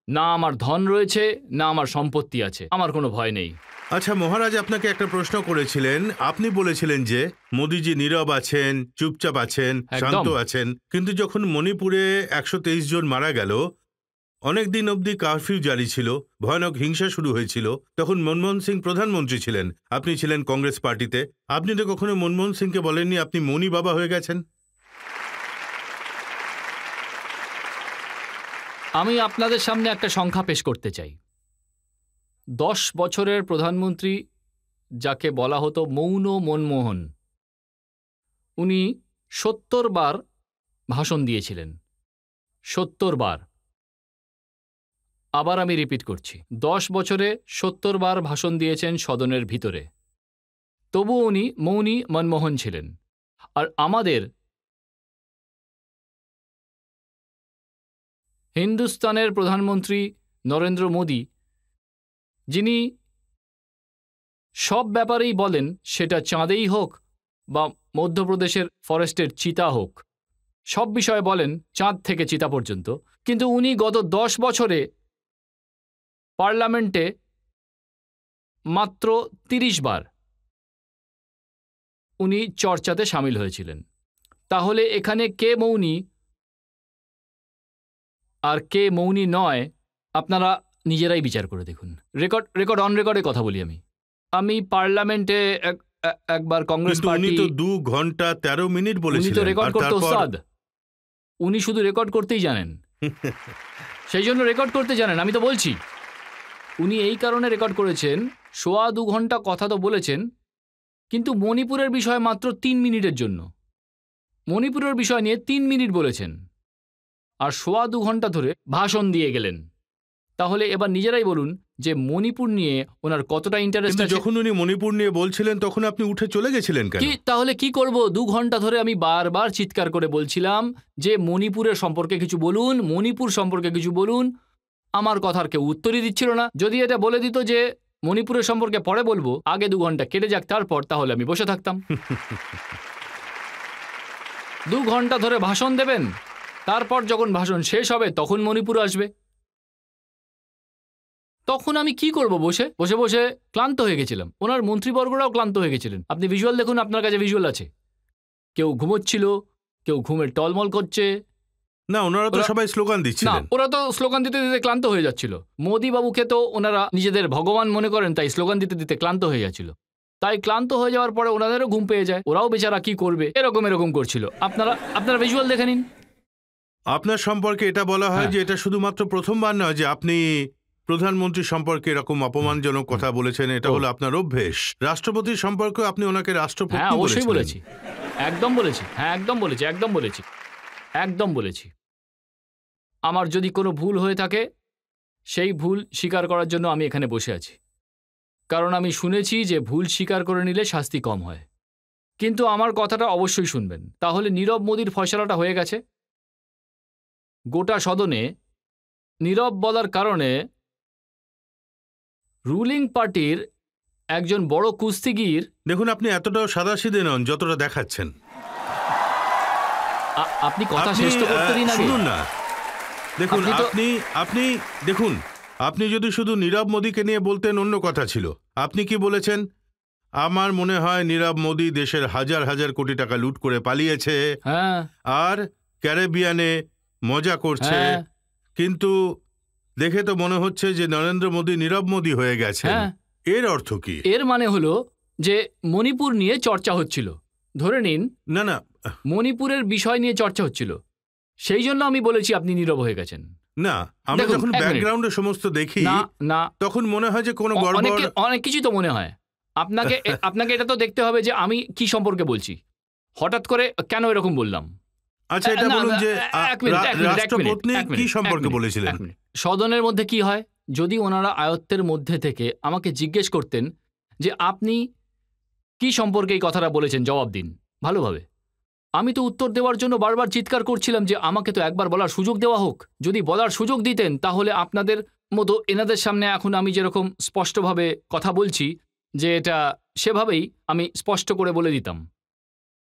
না আমার ধন রয়েছে, না আমার সম্পত্তি আছে, আমার কোনো ভয় নেই। আচ্ছা মহারাজ, আপনাকে একটা প্রশ্ন করেছিলেন। আপনি বলেছিলেন যে মোদিজি নীরব আছেন, চুপচাপ আছেন, একদম। শান্ত আছেন। কিন্তু যখন মণিপুরে 123 জন মারা গেল, অনেক দিন অবধি কারফিউ জারি ছিল, ভয়ানক হিংসা শুরু হয়েছিল, তখন মনমোহন সিং প্রধানমন্ত্রী ছিলেন, আপনি ছিলেন কংগ্রেস পার্টিতে। আপনি তো কখনো মনমোহন সিংকে বলেননি আপনি মণি বাবা হয়ে গেছেন? আমি আপনাদের সামনে একটা সংখ্যা পেশ করতে চাই। 10 বছরের প্রধানমন্ত্রী, যাকে বলা হতো মৌন মনমোহন, উনি 70 বার ভাষণ দিয়েছিলেন। 70 বার। আবার আমি রিপিট করছি, 10 বছরে 70 বার ভাষণ দিয়েছেন সদনের ভিতরে। তবু উনি মৌনী মনমোহন ছিলেন। আর আমাদের হিন্দুস্তানের প্রধানমন্ত্রী নরেন্দ্র মোদী, যিনি সব ব্যাপারেই বলেন, সেটা চাঁদেই হোক বা মধ্যপ্রদেশের ফরেস্টের চিতা হোক, সব বিষয়ে বলেন, চাঁদ থেকে চিতা পর্যন্ত। কিন্তু উনি গত 10 বছরে পার্লামেন্টে মাত্র 30 বার উনি চর্চাতে সামিল হয়েছিলেন। তাহলে এখানে কে মৌনী আর কে মৌনী নয়, আপনারা নিজেরাই বিচার করে দেখুন। রেকর্ড অন রেকর্ডে কথা বলি। আমি পার্লামেন্টে একবার কংগ্রেস কিন্তু উনি পার্টি, তো 2 ঘন্টা 13 মিনিট উনি বলেছিলেন। তো রেকর্ড আর করতে তারপর- ওস্তাদ। উনি শুধু রেকর্ড করতেই জানেন, সেই জন্য রেকর্ড করতে জানেন। আমি তো বলছি উনি এই কারণে রেকর্ড করেছেন, 1.25 ঘন্টা কথা তো বলেছেন, কিন্তু মণিপুরের বিষয় মাত্র 3 মিনিটের জন্য। মণিপুরের বিষয় নিয়ে 3 মিনিট বলেছেন আর 1.25 ঘন্টা ধরে ভাষণ দিয়ে গেলেন। তাহলে এবার নিজেরাই বলুন যে মণিপুর নিয়ে ওনার কতটা ইন্টারেস্ট কিন্তু আছে। যখন উনি মণিপুর নিয়ে বলছিলেন তখন আপনি উঠে চলে গেছিলেন কেন? কি তাহলে কি করব? 2 ঘন্টা ধরে আমি বারবার চিৎকার করে বলছিলাম যে মণিপুরের সম্পর্কে কিছু বলুন, মণিপুর সম্পর্কে কিছু বলুন। আমার কথার কেউ উত্তরই দিচ্ছিল না। যদি এটা বলে দিত যে মণিপুরের সম্পর্কে পরে বলবো, আগে 2 ঘন্টা কেটে যাক তারপর, তাহলে আমি বসে থাকতাম। 2 ঘন্টা ধরে ভাষণ দেবেন, তারপর যখন ভাষণ শেষ হবে তখন মণিপুর আসবে। তখন আমি কি করব? বসে বসে বসে ক্লান্ত হয়ে গেছিলাম। ওনার মন্ত্রীবর্গরাও ক্লান্ত হয়ে গেছিলেন। আপনি ভিজুয়াল দেখুন, আপনার কাছে ভিজুয়াল আছে। কেউ ঘুমোচ্ছিল, কেউ ঘুমের টলমল করছে। না, ওনারা তো সবাই স্লোগান না, দিচ্ছিলেন। ওরা তো স্লোগান দিতে দিতে ক্লান্ত হয়ে যাচ্ছিল। মোদি বাবুকে তো ওনারা নিজেদের ভগবান মনে করেন, তাই স্লোগান দিতে দিতে ক্লান্ত হয়ে যাচ্ছিল। তাই ক্লান্ত হয়ে যাওয়ার পরে ওনাদেরও ঘুম পেয়ে যায়, ওরাও বেচারা কি করবে, এরকম করছিল। আপনারা ভিজুয়াল দেখে নিন। আপনার সম্পর্কে এটা বলা হয় যে এটা শুধুমাত্র প্রথমবার নয় যে আপনি প্রধানমন্ত্রী সম্পর্কে এরকম অপমানজনক কথা বলেছেন। এটা হলো আপনার অভ্যেস। রাষ্ট্রপতির সম্পর্কে আপনি ওনাকে হ্যাঁ, রাষ্ট্রপতি অবশ্যই বলেছিলেন। বলেছি, একদম বলেছি। হ্যাঁ, একদম বলেছি। আমার যদি কোনো ভুল হয়ে থাকে, সেই ভুল স্বীকার করার জন্য আমি এখানে বসে আছি। কারণ আমি শুনেছি যে ভুল স্বীকার করে নিলে শাস্তি কম হয়। কিন্তু আমার কথাটা অবশ্যই শুনবেন। তাহলে নীরব মোদির ফয়সালাটা হয়ে গেছে। গোটা সদনে নীরব বলার কারণে রুলিং পার্টির একজন বড় কুস্তিগির। দেখুন, আপনি এতটাও সাদাসিধে নন যতটা দেখাচ্ছেন। আপনি কথা শেষ তো করতে দিন আগে। শুনুন না, দেখুন আপনি দেখুন, আপনি যদি শুধু নীরব মোদীকে নিয়ে বলতেন অন্য কথা ছিল। আপনি কি বলেছেন? আমার মনে হয় নীরব মোদী দেশের হাজার হাজার কোটি টাকা লুট করে পালিয়েছে, হ্যাঁ, আর ক্যারিবিয়ানে মজা করছে। হ্যাঁ। কিন্তু দেখে তো মনে হচ্ছে যে নরেন্দ্র মোদী নীরব মোদী হয়ে গেছেন। হ্যাঁ। এর অর্থ কি? এর মানে হলো যে মণিপুর নিয়ে চর্চা হচ্ছিল। ধরে নিন, না, মণিপুরের বিষয় নিয়ে চর্চা হচ্ছিল, সেই জন্য আমি বলেছি আপনি নীরব হয়ে গেছেন। না, আমরা দেখুন, যখন এক মিনিট। ব্যাকগ্রাউন্ডে সমস্ত দেখি না, তখন মনে হয় যে কোনো গড়বড়। অনেক কিছু তো মনে হয়। আপনাকে এটা তো দেখতে হবে যে আমি কি সম্পর্কে বলছি। হঠাৎ করে কেন এরকম বললাম? আচ্ছা, এটা বলুন যে রাষ্ট্রপতি কি সম্পর্কে বলেছিলেন? সদনের মধ্যে কি হয়, যদি ওনারা আয়ত্তের মধ্যে থেকে আমাকে জিজ্ঞেস করতেন যে আপনি কি সম্পর্কে এই কথাটা বলেছেন, জবাব দিন ভালোভাবে। আমি তো উত্তর দেওয়ার জন্য বারবার চিৎকার করছিলাম যে আমাকে তো একবার বলার সুযোগ দেওয়া হোক। যদি বলার সুযোগ দিতেন তাহলে আপনাদের মতো এনাদের সামনে এখন আমি যেরকম স্পষ্টভাবে কথা বলছি, যে এটা সেভাবেই আমি স্পষ্ট করে বলে দিতাম।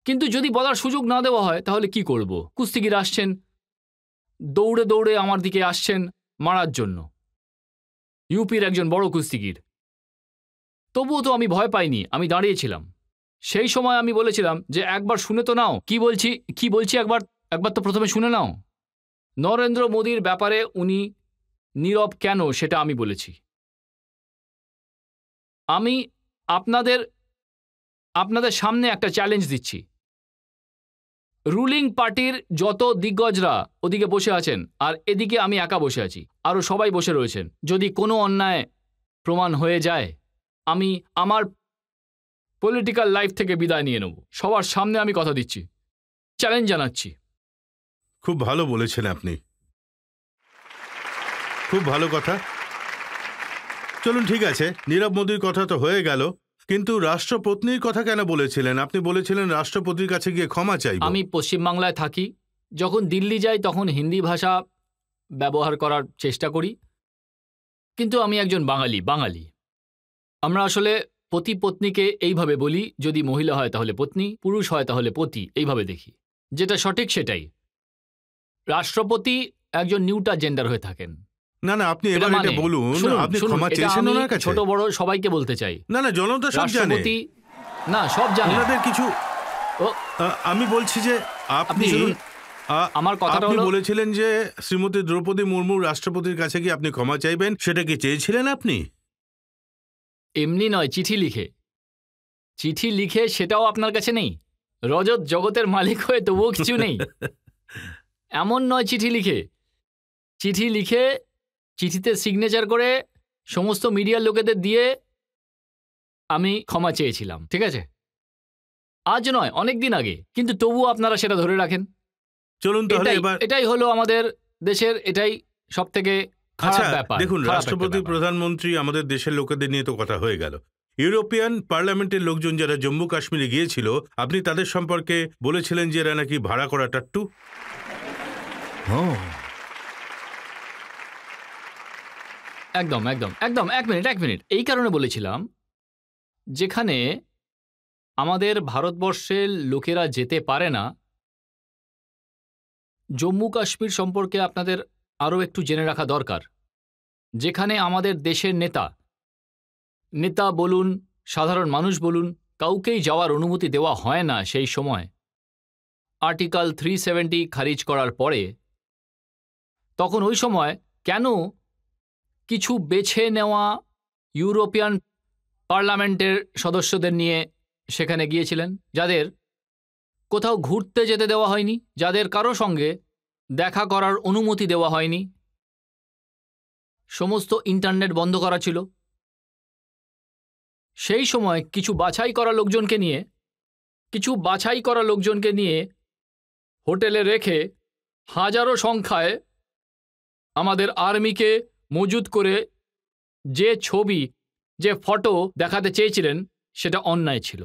কিন্তু যদি বলার সুযোগ না দেওয়া হয় তাহলে কি করব? কুস্তিগির আসছেন, দৌড়ে দৌড়ে আমার দিকে আসছেন মারার জন্য, ইউপির একজন বড় কুস্তিগির। তবুও তো আমি ভয় পাইনি, আমি দাঁড়িয়েছিলাম। সেই সময় আমি বলেছিলাম যে একবার শুনে তো নাও কি বলছি, একবার তো প্রথমে শুনে নাও। নরেন্দ্র মোদীর ব্যাপারে উনি নীরব কেন সেটা আমি বলেছি। আমি আপনাদের সামনে একটা চ্যালেঞ্জ দিচ্ছি। রুলিং পার্টির যত দিগ্গজরা ওদিকে বসে আছেন আর এদিকে আমি একা বসে আছি, আরও সবাই বসে রয়েছেন। যদি কোনো অন্যায় প্রমাণ হয়ে যায়, আমি আমার পলিটিক্যাল লাইফ থেকে বিদায় নিয়ে নেব। সবার সামনে আমি কথা দিচ্ছি, চ্যালেঞ্জ জানাচ্ছি। খুব ভালো বলেছেন আপনি, খুব ভালো কথা। চলুন, ঠিক আছে, নীরব মোদীর কথা তো হয়ে গেল, কিন্তু রাষ্ট্রপত্নীর কথা কেন বলেছিলেন? আপনি বলেছিলেন রাষ্ট্রপতির কাছে গিয়ে ক্ষমা চাইব। আমি পশ্চিমবাংলায় থাকি, যখন দিল্লি যাই তখন হিন্দি ভাষা ব্যবহার করার চেষ্টা করি, কিন্তু আমি একজন বাঙালি। আমরা আসলে পতি পত্নীকে এইভাবে বলি, যদি মহিলা হয় তাহলে পত্নী, পুরুষ হয় তাহলে পতি, এইভাবে দেখি। যেটা সঠিক সেটাই। রাষ্ট্রপতি একজন নিউট্রাল জেন্ডার হয়ে থাকেন। না, আপনি এবার এটা বলুন, আপনি ক্ষমা চেয়েছেন ওনার কাছে? ছোট বড় সবাইকে বলতে চাই। না, জনতা সব জানে। না, সব জানে। ওনাদের কিছু আমি বলছি যে আপনি আমার কথাটা হলো, বলেছিলেন যে শ্রীমতী দ্রৌপদী মুর্মু রাষ্ট্রপতির কাছে গিয়ে আপনি ক্ষমা চাইবেন, সেটা কি চেয়েছিলেন আপনি? এমনি নয়, চিঠি লিখে সেটাও আপনার কাছে নেই? রজত জগতের মালিক হয়ে তবুও কিছু নেই? এমন নয়, চিঠি লিখে চিঠিতে সিগনেচার করে সমস্ত মিডিয়ার লোকেদের দিয়ে আমি ক্ষমা চেয়েছিলাম, ঠিক আছে? আজ নয়, অনেক দিন আগে, কিন্তু তবুও আপনারা সেটা ধরে রাখেন। চলুন তাহলে এবার এটাই হলো আমাদের দেশের, এটাই সব থেকে খারাপ ব্যাপার। দেখুন, রাষ্ট্রপতি প্রধানমন্ত্রী আমাদের দেশের লোকেদের নিয়ে তো কথা হয়ে গেল। ইউরোপিয়ান পার্লামেন্টের লোকজন যারা জম্মু কাশ্মীরে গিয়েছিল, আপনি তাদের সম্পর্কে বলেছিলেন যে এরা নাকি ভাড়া করা টাট্টু। ও, একদম একদম একদম, এক মিনিট, এই কারণে বলেছিলাম যেখানে আমাদের ভারতবর্ষের লোকেরা যেতে পারে না, জম্মু কাশ্মীর সম্পর্কে আপনাদের আরও একটু জেনে রাখা দরকার। যেখানে আমাদের দেশের নেতা বলুন, সাধারণ মানুষ বলুন, কাউকেই যাওয়ার অনুমতি দেওয়া হয় না সেই সময়। আর্টিকেল 370 খারিজ করার পরে তখন ওই সময় কেন কিছু বেছে নেওয়া ইউরোপিয়ান পার্লামেন্টের সদস্যদের নিয়ে সেখানে গিয়েছিলেন, যাদের কোথাও ঘুরতে যেতে দেওয়া হয়নি, যাদের কারো সঙ্গে দেখা করার অনুমতি দেওয়া হয়নি, সমস্ত ইন্টারনেট বন্ধ করা ছিল। সেই সময় কিছু বাছাই করা লোকজনকে নিয়ে হোটেলে রেখে হাজারো সংখ্যায় আমাদের আর্মিকে মজুত করে যে ছবি, যে ফটো দেখাতে চেয়েছিলেন, সেটা অন্যায় ছিল।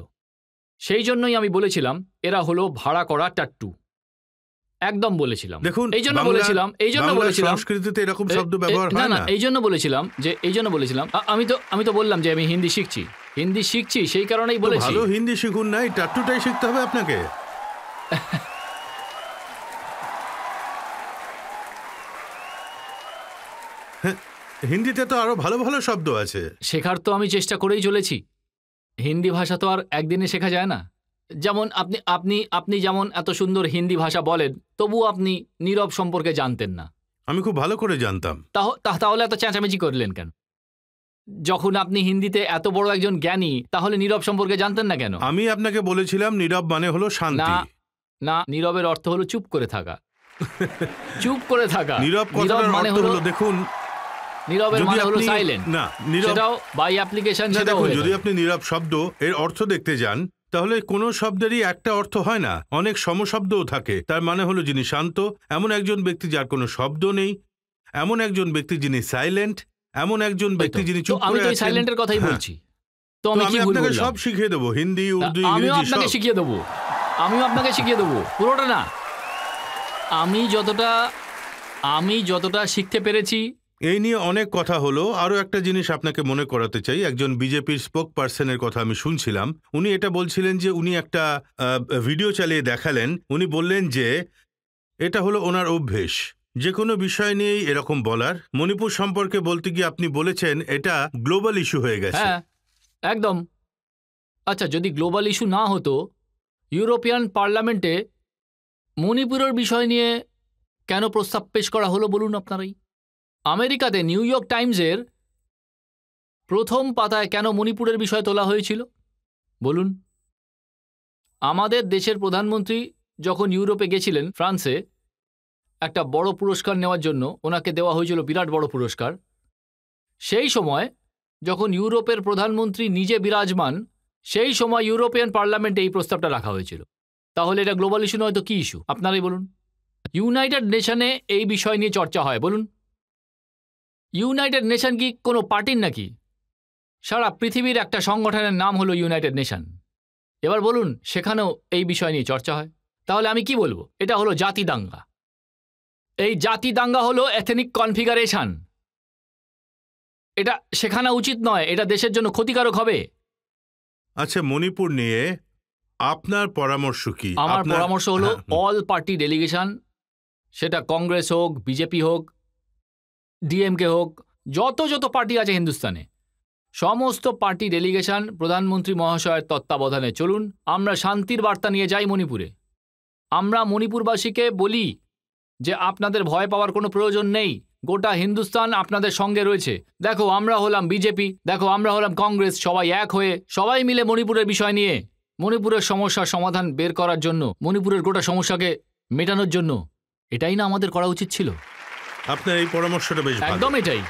সেই জন্যই আমি বলেছিলাম এরা হলো ভাড়া করা টাট্টু। একদম বলেছিলাম। দেখুন, এই জন্য বলেছিলাম সংস্কৃতিতে এরকম শব্দ ব্যবহার না হয় না, না। এই জন্য বলেছিলাম আমি তো বললাম যে আমি হিন্দি শিখছি, সেই কারণেই তো বলেছি। ভালো হিন্দি শিখুন, না এই টাট্টুটাই শিখতে হবে আপনাকে। হ্যাঁ, হিন্দিতে তো আরো ভালো ভালো শব্দ আছে। শেখার তো আমি চেষ্টা করেই চলেছি। হিন্দি ভাষা তো আর একদিনে শেখা যায় না। যেমন আপনি যেমন এত সুন্দর হিন্দি ভাষা বলেন, তবুও আপনি নীরব সম্পর্কে জানতেন না। আমি খুব ভালো করে জানতাম। তাহলে এত চেঁচামেচি করলেন কেন? যখন আপনি হিন্দিতে এত বড় একজন জ্ঞানী, তাহলে নীরব সম্পর্কে জানতেন না কেন? আমি আপনাকে বলেছিলাম নীরব মানে হলো শান্তি। না, নীরবের অর্থ হলো চুপ করে থাকা। চুপ করে থাকা। নীরব কথাটার মানে অর্থ হলো, দেখুন, নীরবের মানে হলো সাইলেন্ট। না, নীরব সেটাও বাই অ্যাপ্লিকেশন। দেখুন, যদি আপনি নীরব শব্দ এর অর্থ দেখতে যান, তাহলে কোনো শব্দেরই একটা অর্থ হয় না, অনেক সমশব্দও থাকে। তার মানে হলো যিনি শান্ত, এমন একজন ব্যক্তি যার কোনো শব্দ নেই, এমন একজন ব্যক্তি যিনি সাইলেন্ট, এমন একজন ব্যক্তি যিনি চুপ করে আছেন। আমি সাইলেন্টের কথাই বলছি। তো আমি কি ভুল আপনাকে বললাম? সব শিখিয়ে দেবো, হিন্দি, উর্দু, আমিও ইংরেজি সব। আপনাকে শিখিয়ে দেবো, পুরোটা না। আমি যতটা শিখতে পেরেছি। এই নিয়ে অনেক কথা হলো। আরও একটা জিনিস আপনাকে মনে করাতে চাই, একজন বিজেপির স্পোক পার্সনের কথা আমি শুনছিলাম। উনি এটা বলছিলেন যে উনি একটা ভিডিও চালিয়ে দেখালেন। উনি বললেন যে এটা হলো ওনার অভ্যেস, যে কোনো বিষয় নিয়েই এরকম বলার। মণিপুর সম্পর্কে বলতে গিয়ে আপনি বলেছেন এটা গ্লোবাল ইস্যু হয়ে গেছে। হ্যাঁ, একদম। আচ্ছা, যদি গ্লোবাল ইস্যু না হতো, ইউরোপিয়ান পার্লামেন্টে মণিপুরের বিষয় নিয়ে কেন প্রস্তাব পেশ করা হলো বলুন আপনারাই? আমেরিকাতে নিউ ইয়র্ক টাইমসের প্রথম পাতায় কেন মণিপুরের বিষয় তোলা হয়েছিল বলুন? আমাদের দেশের প্রধানমন্ত্রী যখন ইউরোপে গেছিলেন, ফ্রান্সে, একটা বড় পুরস্কার নেওয়ার জন্য ওনাকে দেওয়া হয়েছিল বিরাট বড় পুরস্কার। সেই সময় যখন ইউরোপের প্রধানমন্ত্রী নিজে বিরাজমান, সেই সময় ইউরোপিয়ান পার্লামেন্টে এই প্রস্তাবটা রাখা হয়েছিল। তাহলে এটা গ্লোবাল ইস্যু নয় তো কি ইস্যু আপনারাই বলুন? ইউনাইটেড নেশনে এই বিষয় নিয়ে চর্চা হয়, বলুন। ইউনাইটেড নেশন কি কোনো পার্টির নাকি? সারা পৃথিবীর একটা সংগঠনের নাম হলো ইউনাইটেড নেশন। এবার বলুন, সেখানেও এই বিষয় নিয়ে চর্চা হয়। তাহলে আমি কি বলবো? এটা হলো জাতি দাঙ্গা। এই জাতি দাঙ্গা হলো এথনিক কনফিগারেশন। এটা শেখানো উচিত নয়, এটা দেশের জন্য ক্ষতিকারক হবে। আচ্ছা, মণিপুর নিয়ে আপনার পরামর্শ কি? আমার পরামর্শ হলো অল পার্টি ডেলিগেশন, সেটা কংগ্রেস হোক, বিজেপি হোক, ডিএমকে হোক, যত পার্টি আছে হিন্দুস্তানে, সমস্ত পার্টি ডেলিগেশন প্রধানমন্ত্রী মহাশয়ের তত্ত্বাবধানে চলুন। আমরা শান্তির বার্তা নিয়ে যাই মণিপুরে। আমরা মণিপুরবাসীকে বলি যে আপনাদের ভয় পাওয়ার কোনো প্রয়োজন নেই, গোটা হিন্দুস্তান আপনাদের সঙ্গে রয়েছে। দেখো, আমরা হলাম বিজেপি, দেখো আমরা হলাম কংগ্রেস, সবাই এক হয়ে সবাই মিলে মণিপুরের বিষয় নিয়ে, মণিপুরের সমস্যার সমাধান বের করার জন্য, মণিপুরের গোটা সমস্যাকে মেটানোর জন্য, এটাই না আমাদের করা উচিত ছিল? আপনার এই পরামর্শটা বেশ ভালো। একদম এটাই।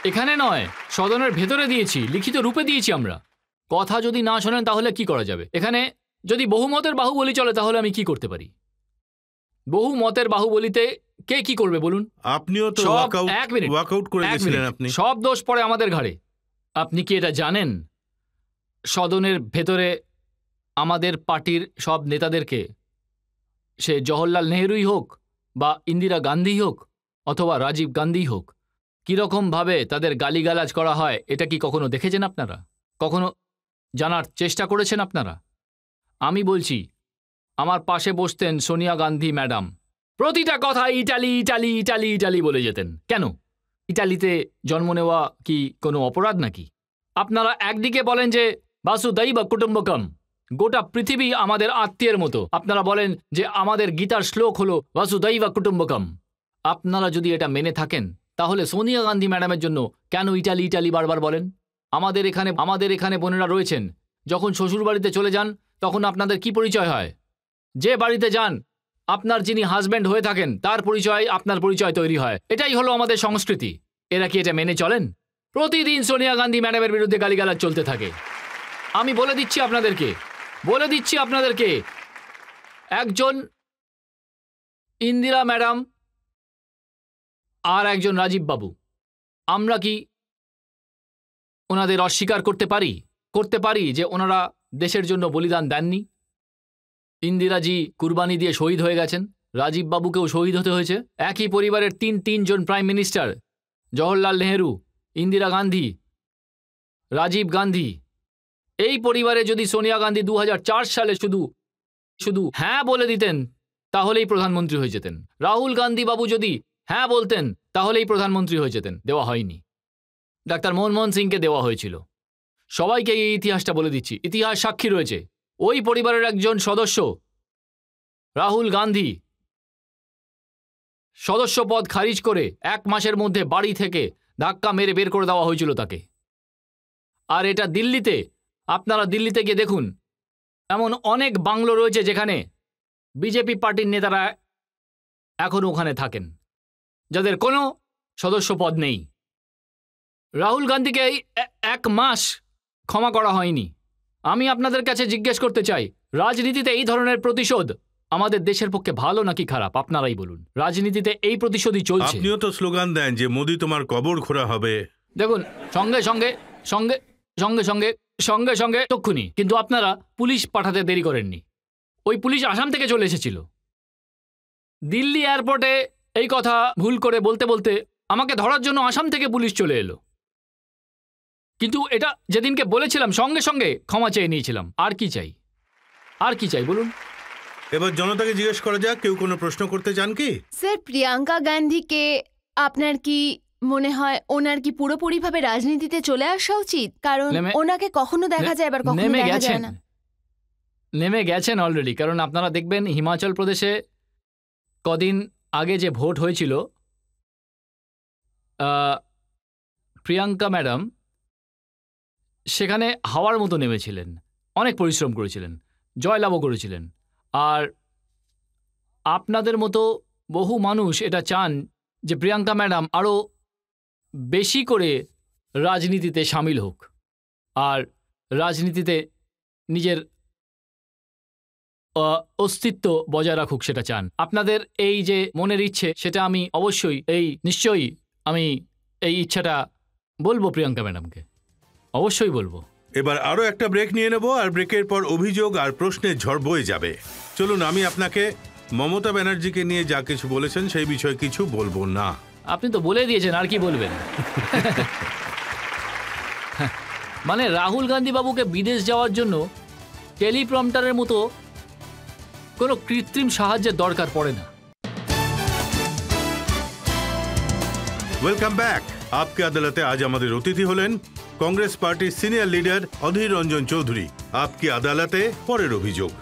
এখানে নয়, সদনের ভেতরে দিয়েছি, লিখিত রূপে দিয়েছি আমরা। কথা যদি না শোনেন তাহলে কি করা যাবে? এখানে যদি বহুমতের বাহুবলী চলে তাহলে আমি কি করতে পারি? বহুমতের বাহুবলীতে কে কি করবে বলুন? আপনিও তো ওয়াকআউট করে গেছিলেন। আপনি সব দোষ পড়ে আমাদের ঘাড়ে। আপনি কি এটা জানেন? সদনের ভেতরে আমাদের পার্টির সব নেতাদেরকে, সে জওহরলাল নেহরুই হোক বা ইন্দিরা গান্ধী হোক অথবা রাজীব গান্ধী হোক, কীরকমভাবে তাদের গালিগালাজ করা হয় এটা কি কখনো দেখেছেন আপনারা? কখনো জানার চেষ্টা করেছেন আপনারা? আমি বলছি, আমার পাশে বসতেন সোনিয়া গান্ধী ম্যাডাম, প্রতিটা কথা ইটালি ইটালি ইটালি ইটালি বলে যেতেন। কেন? ইটালিতে জন্ম নেওয়া কি কোনো অপরাধ নাকি? আপনারা একদিকে বলেন যে বাসুদৈব কুটুম্বকম, গোটা পৃথিবী আমাদের আত্মীয়ের মতো। আপনারা বলেন যে আমাদের গীতার শ্লোক হলো বাসুদৈব কুটুম্বকম। আপনারা যদি এটা মেনে থাকেন তাহলে সোনিয়া গান্ধী ম্যাডামের জন্য কেন ইটালি ইটালি বারবার বলেন? আমাদের এখানে বোনেরা রয়েছেন, যখন শ্বশুরবাড়িতে চলে যান তখন আপনাদের কি পরিচয় হয়? যে বাড়িতে যান আপনার যিনি হাজব্যান্ড হয়ে থাকেন তার পরিচয় আপনার পরিচয় তৈরি হয়। এটাই হলো আমাদের সংস্কৃতি। এরা কি এটা মেনে চলেন? প্রতিদিন সোনিয়া গান্ধী ম্যাডামের বিরুদ্ধে গালিগালাজ চলতে থাকে। আমি বলে দিচ্ছি আপনাদেরকে একজন ইন্দিরা ম্যাডাম আর একজন রাজীব বাবু, আমরা কি ওনাদের অস্বীকার করতে পারি যে ওনারা দেশের জন্য বলিদান দেননি? ইন্দিরাজি কুরবানি দিয়ে শহীদ হয়ে গেছেন, রাজীব বাবুকেও শহীদ হতে হয়েছে। একই পরিবারের তিনজন প্রাইম মিনিস্টার, জওহরলাল নেহেরু, ইন্দিরা গান্ধী, রাজীব গান্ধী। এই পরিবারে যদি সোনিয়া গান্ধী 2004 সালে শুধু হ্যাঁ বলে দিতেন তাহলেই প্রধানমন্ত্রী হয়ে যেতেন। রাহুল গান্ধী বাবু যদি হ্যাঁ বলতেন তাহলেই প্রধানমন্ত্রী হয়ে যেতেন। দেওয়া হয়নি। ডাক্তার মনমোহন সিংকে দেওয়া হয়েছিল। সবাইকে এই ইতিহাসটা বলে দিচ্ছি, ইতিহাস সাক্ষী রয়েছে। ওই পরিবারের একজন সদস্য রাহুল গান্ধী সদস্য পদ খারিজ করে 1 মাসের মধ্যে বাড়ি থেকে ধাক্কা মেরে বের করে দেওয়া হয়েছিল তাকে। আর এটা দিল্লিতে, আপনারা দিল্লিতে গিয়ে দেখুন, এমন অনেক বাংলো রয়েছে যেখানে বিজেপি পার্টির নেতারা এখনও ওখানে থাকেন, যাদের কোনো সদস্য পদ নেই। রাহুল গান্ধীকে 1 মাস ক্ষমা করা হয়নি। আমি আপনাদের কাছে জিজ্ঞেস করতে চাই, রাজনীতিতে এই ধরনের প্রতিশোধ আমাদের দেশের পক্ষে ভালো নাকি খারাপ? আপনারাই বলুন। রাজনীতিতে এই প্রতিশোধই চলছে। আপনিও তো স্লোগান দেন যে মোদি তোমার কবর খোঁড়া হবে। দেখুন, সঙ্গে সঙ্গে তক্ষুনি। কিন্তু আপনারা পুলিশ পাঠাতে দেরি করেননি। ওই পুলিশ আসাম থেকে চলে এসেছিল। দিল্লি এয়ারপোর্টে এই কথা ভুল করে বলতে আমাকে ধরার জন্য আসাম থেকে পুলিশ চলে এলো। কিন্তু এটা যেদিনকে বলেছিলাম সঙ্গে সঙ্গে ক্ষমা চেয়ে নিয়েছিলাম। আর কি চাই বলুন? এবার জনতাকে জিজ্ঞেস করা যাক, কেউ কোনো প্রশ্ন করতে চান কি? স্যার, প্রিয়াঙ্কা গান্ধীকে আপনার কি মনে হয় ওনার কি পুরোপুরিভাবে রাজনীতিতে চলে আসা উচিত? কারণ ওনাকে কখনো দেখা যায়, আবার কখনো দেখা যায় না। নেমে গেছেন অলরেডি। কারণ আপনারা দেখবেন হিমাচল প্রদেশে কদিন আগে যে ভোট হয়েছিল, প্রিয়াঙ্কা ম্যাডাম সেখানে হাওয়ার মতো নেমেছিলেন, অনেক পরিশ্রম করেছিলেন, জয়লাভও করেছিলেন। আর আপনাদের মতো বহু মানুষ এটা চান যে প্রিয়াঙ্কা ম্যাডাম আরও বেশি করে রাজনীতিতে সামিল হোক আর রাজনীতিতে নিজের অস্তিত্ব বজায় রাখুক, সেটা চান। আপনাদের এই যে মনের ইচ্ছে, সেটা আমি নিশ্চয়ই আমি এই ইচ্ছাটা বলবো প্রিয়াঙ্কা ম্যাডামকে, অবশ্যই বলবো। এবার আরও একটা ব্রেক নিয়ে নেব, আর ব্রেকের পর অভিযোগ আর প্রশ্নের ঝড় বয়ে যাবে। চলুন, আমি আপনাকে মমতা ব্যানার্জিকে নিয়ে যা কিছু বলেছেন সেই বিষয়ে কিছু বলবো না। আপনি তো বলে দিয়েছেন, আর কি বলবেন? মানে রাহুল গান্ধী বাবুকে বিদেশ যাওয়ার জন্য টেলিপ্রম্পটারের মতো কোনো কৃত্রিম সাহায্যের দরকার পড়ে না। Welcome back. আপকে আদালতে আজ আমাদের অতিথি হলেন কংগ্রেস পার্টির সিনিয়র লিডার অধীর রঞ্জন চৌধুরী। আপকি আদালতে পরের অভিযোগ।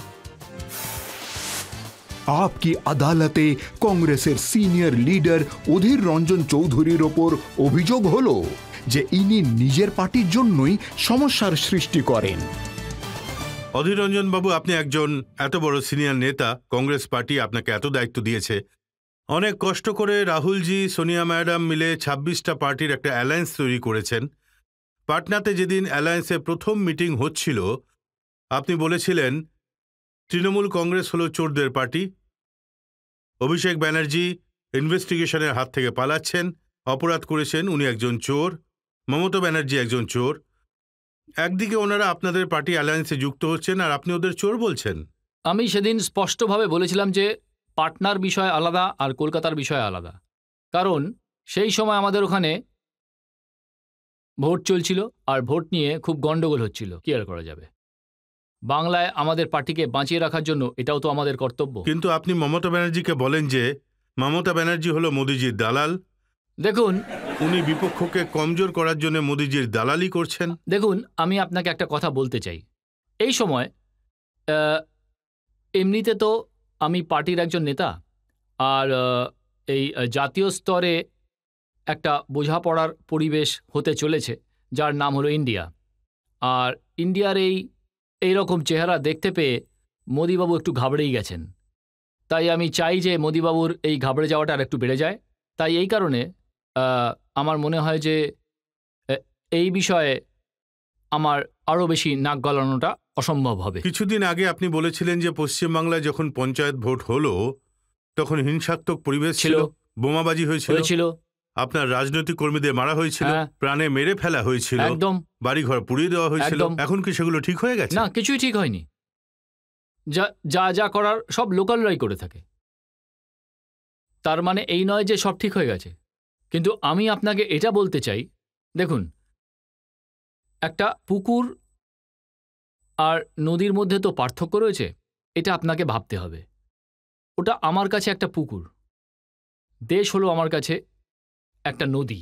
আপকি আদালতে কংগ্রেসের সিনিয়র লিডার অধীর রঞ্জন চৌধুরীর ওপর অভিযোগ হলো যে ইনি নিজের পার্টির জন্যই সমস্যার সৃষ্টি করেন। অধীর রঞ্জন বাবু, আপনি একজন এত বড় সিনিয়র নেতা, কংগ্রেস পার্টি আপনাকে এত দায়িত্ব দিয়েছে, অনেক কষ্ট করে রাহুলজি, সোনিয়া ম্যাডাম মিলে 26টা পার্টির একটা অ্যালায়েন্স তৈরি করেছেন। পাটনাতে যেদিন অ্যালায়েন্সের প্রথম মিটিং হচ্ছিল, আপনি বলেছিলেন তৃণমূল কংগ্রেস হলো চোরদের পার্টি। অভিষেক ব্যানার্জি ইনভেস্টিগেশনের হাত থেকে পালাচ্ছেন, অপরাধ করেছেন, উনি একজন চোর। মমতা ব্যানার্জি একজন চোর। একদিকে ওনারা আপনাদের পার্টি অ্যালায়েন্সে যুক্ত হচ্ছেন আর আপনি ওদের চোর বলছেন। আমি সেদিন স্পষ্টভাবে বলেছিলাম যে পাটনার বিষয় আলাদা আর কলকাতার বিষয় আলাদা। কারণ সেই সময় আমাদের ওখানে ভোট চলছিল আর ভোট নিয়ে খুব গন্ডগোল হচ্ছিল, কি আর করা যাবে। বাংলায় আমাদের পার্টিকে বাঁচিয়ে রাখার জন্য এটাও তো আমাদের কর্তব্য। কিন্তু আপনি মমতা ব্যানার্জিকে বলেন যে মমতা ব্যানার্জি হলো মোদিজির দালাল। দেখুন, উনি বিপক্ষকে কমজোর করার জন্য মোদিজির দালালি করছেন। দেখুন, আমি আপনাকে একটা কথা বলতে চাই। এই সময় এমনিতে তো আমি পার্টির একজন নেতা, আর এই জাতীয় স্তরে একটা বোঝাপড়ার পরিবেশ হতে চলেছে, যার নাম হলো ইন্ডিয়া। আর ইন্ডিয়ার এই রকম চেহারা দেখতে পেয়ে মোদিবাবু একটু ঘাবড়েই গেছেন। তাই আমি চাই যে মোদিবাবুর এই ঘাবড়ে যাওয়াটা আর একটু বেড়ে যায়। তাই এই কারণে আমার মনে হয় যে এই বিষয়ে আমার আরও বেশি নাক গলানোটা অসম্ভব হবে। কিছুদিন আগে আপনি বলেছিলেন যে পশ্চিমবাংলায় যখন পঞ্চায়েত ভোট হলো তখন হিংসাত্মক পরিবেশ ছিল, বোমাবাজি হয়েছিল, আপনার রাজনৈতিক কর্মীদের মারা হয়েছিল, প্রাণে মেরে ফেলা হয়েছিল, একদম, বাড়িঘর পুড়িয়ে দেওয়া হয়েছিল। এখন কি সেগুলো ঠিক হয়ে গেছে? না, কিছুই ঠিক হয়নি। যা যা করার সব লোকালরাই করে থাকে। তার মানে এই নয় যে সব ঠিক হয়ে গেছে। কিন্তু আমি আপনাকে এটা বলতে চাই, দেখুন, একটা পুকুর আর নদীর মধ্যে তো পার্থক্য রয়েছে, এটা আপনাকে ভাবতে হবে। ওটা আমার কাছে একটা পুকুর, দেশ হলো আমার কাছে একটা নদী।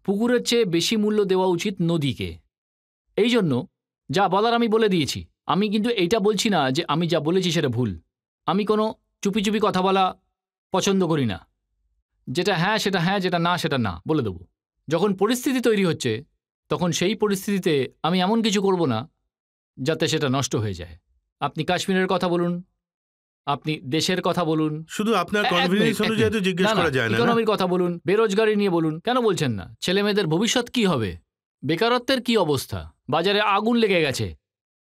পুকুরের চেয়ে বেশি মূল্য দেওয়া উচিত নদীকে। এই জন্য যা বলার আমি বলে দিয়েছি। আমি কিন্তু এইটা বলছি না যে আমি যা বলেছি সেটা ভুল। আমি কোনো চুপি চুপি কথা বলা পছন্দ করি না। যেটা হ্যাঁ সেটা হ্যাঁ, যেটা না সেটা না বলে দেবো। যখন পরিস্থিতি তৈরি হচ্ছে তখন সেই পরিস্থিতিতে আমি এমন কিছু করব না যাতে সেটা নষ্ট হয়ে যায়। আপনি কাশ্মীরের কথা বলুন, আপনি দেশের কথা বলুন, শুধু আপনার কনভিনিয়েন্স অনুযায়ী তো জিজ্ঞেস করা যায় না। ইকোনমির কথা বলুন, বেরোজগারি নিয়ে বলুন, কেন বলছেন না? ছেলে মেয়েদের ভবিষ্যৎ কি হবে? বেকারত্বের কি অবস্থা? বাজারে আগুন লেগে গেছে,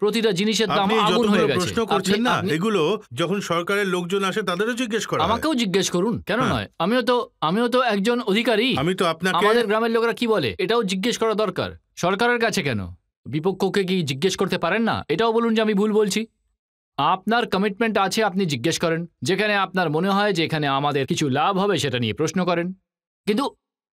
প্রতিটা জিনিসের দাম আগুন হয়ে গেছে। প্রশ্ন করছেন না, এগুলো যখন সরকারের লোকজন আসে তাদেরও জিজ্ঞেস করা হয়। আমাকেও জিজ্ঞেস করুন, কেন নয়? আমিও তো একজন অধিকারী। আমি তো আপনাকে, আমাদের গ্রামের লোকেরা কি বলে এটাও জিজ্ঞেস করা দরকার। সরকারের কাছে কেন, বিপক্ষকে কি জিজ্ঞেস করতে পারেন না? এটাও বলুন যে আমি ভুল বলছি। আপনার কমিটমেন্ট আছে, আপনি জিজ্ঞেস করেন। যেখানে আপনার মনে হয় যে এখানে আমাদের কিছু লাভ হবে সেটা নিয়ে প্রশ্ন করেন। কিন্তু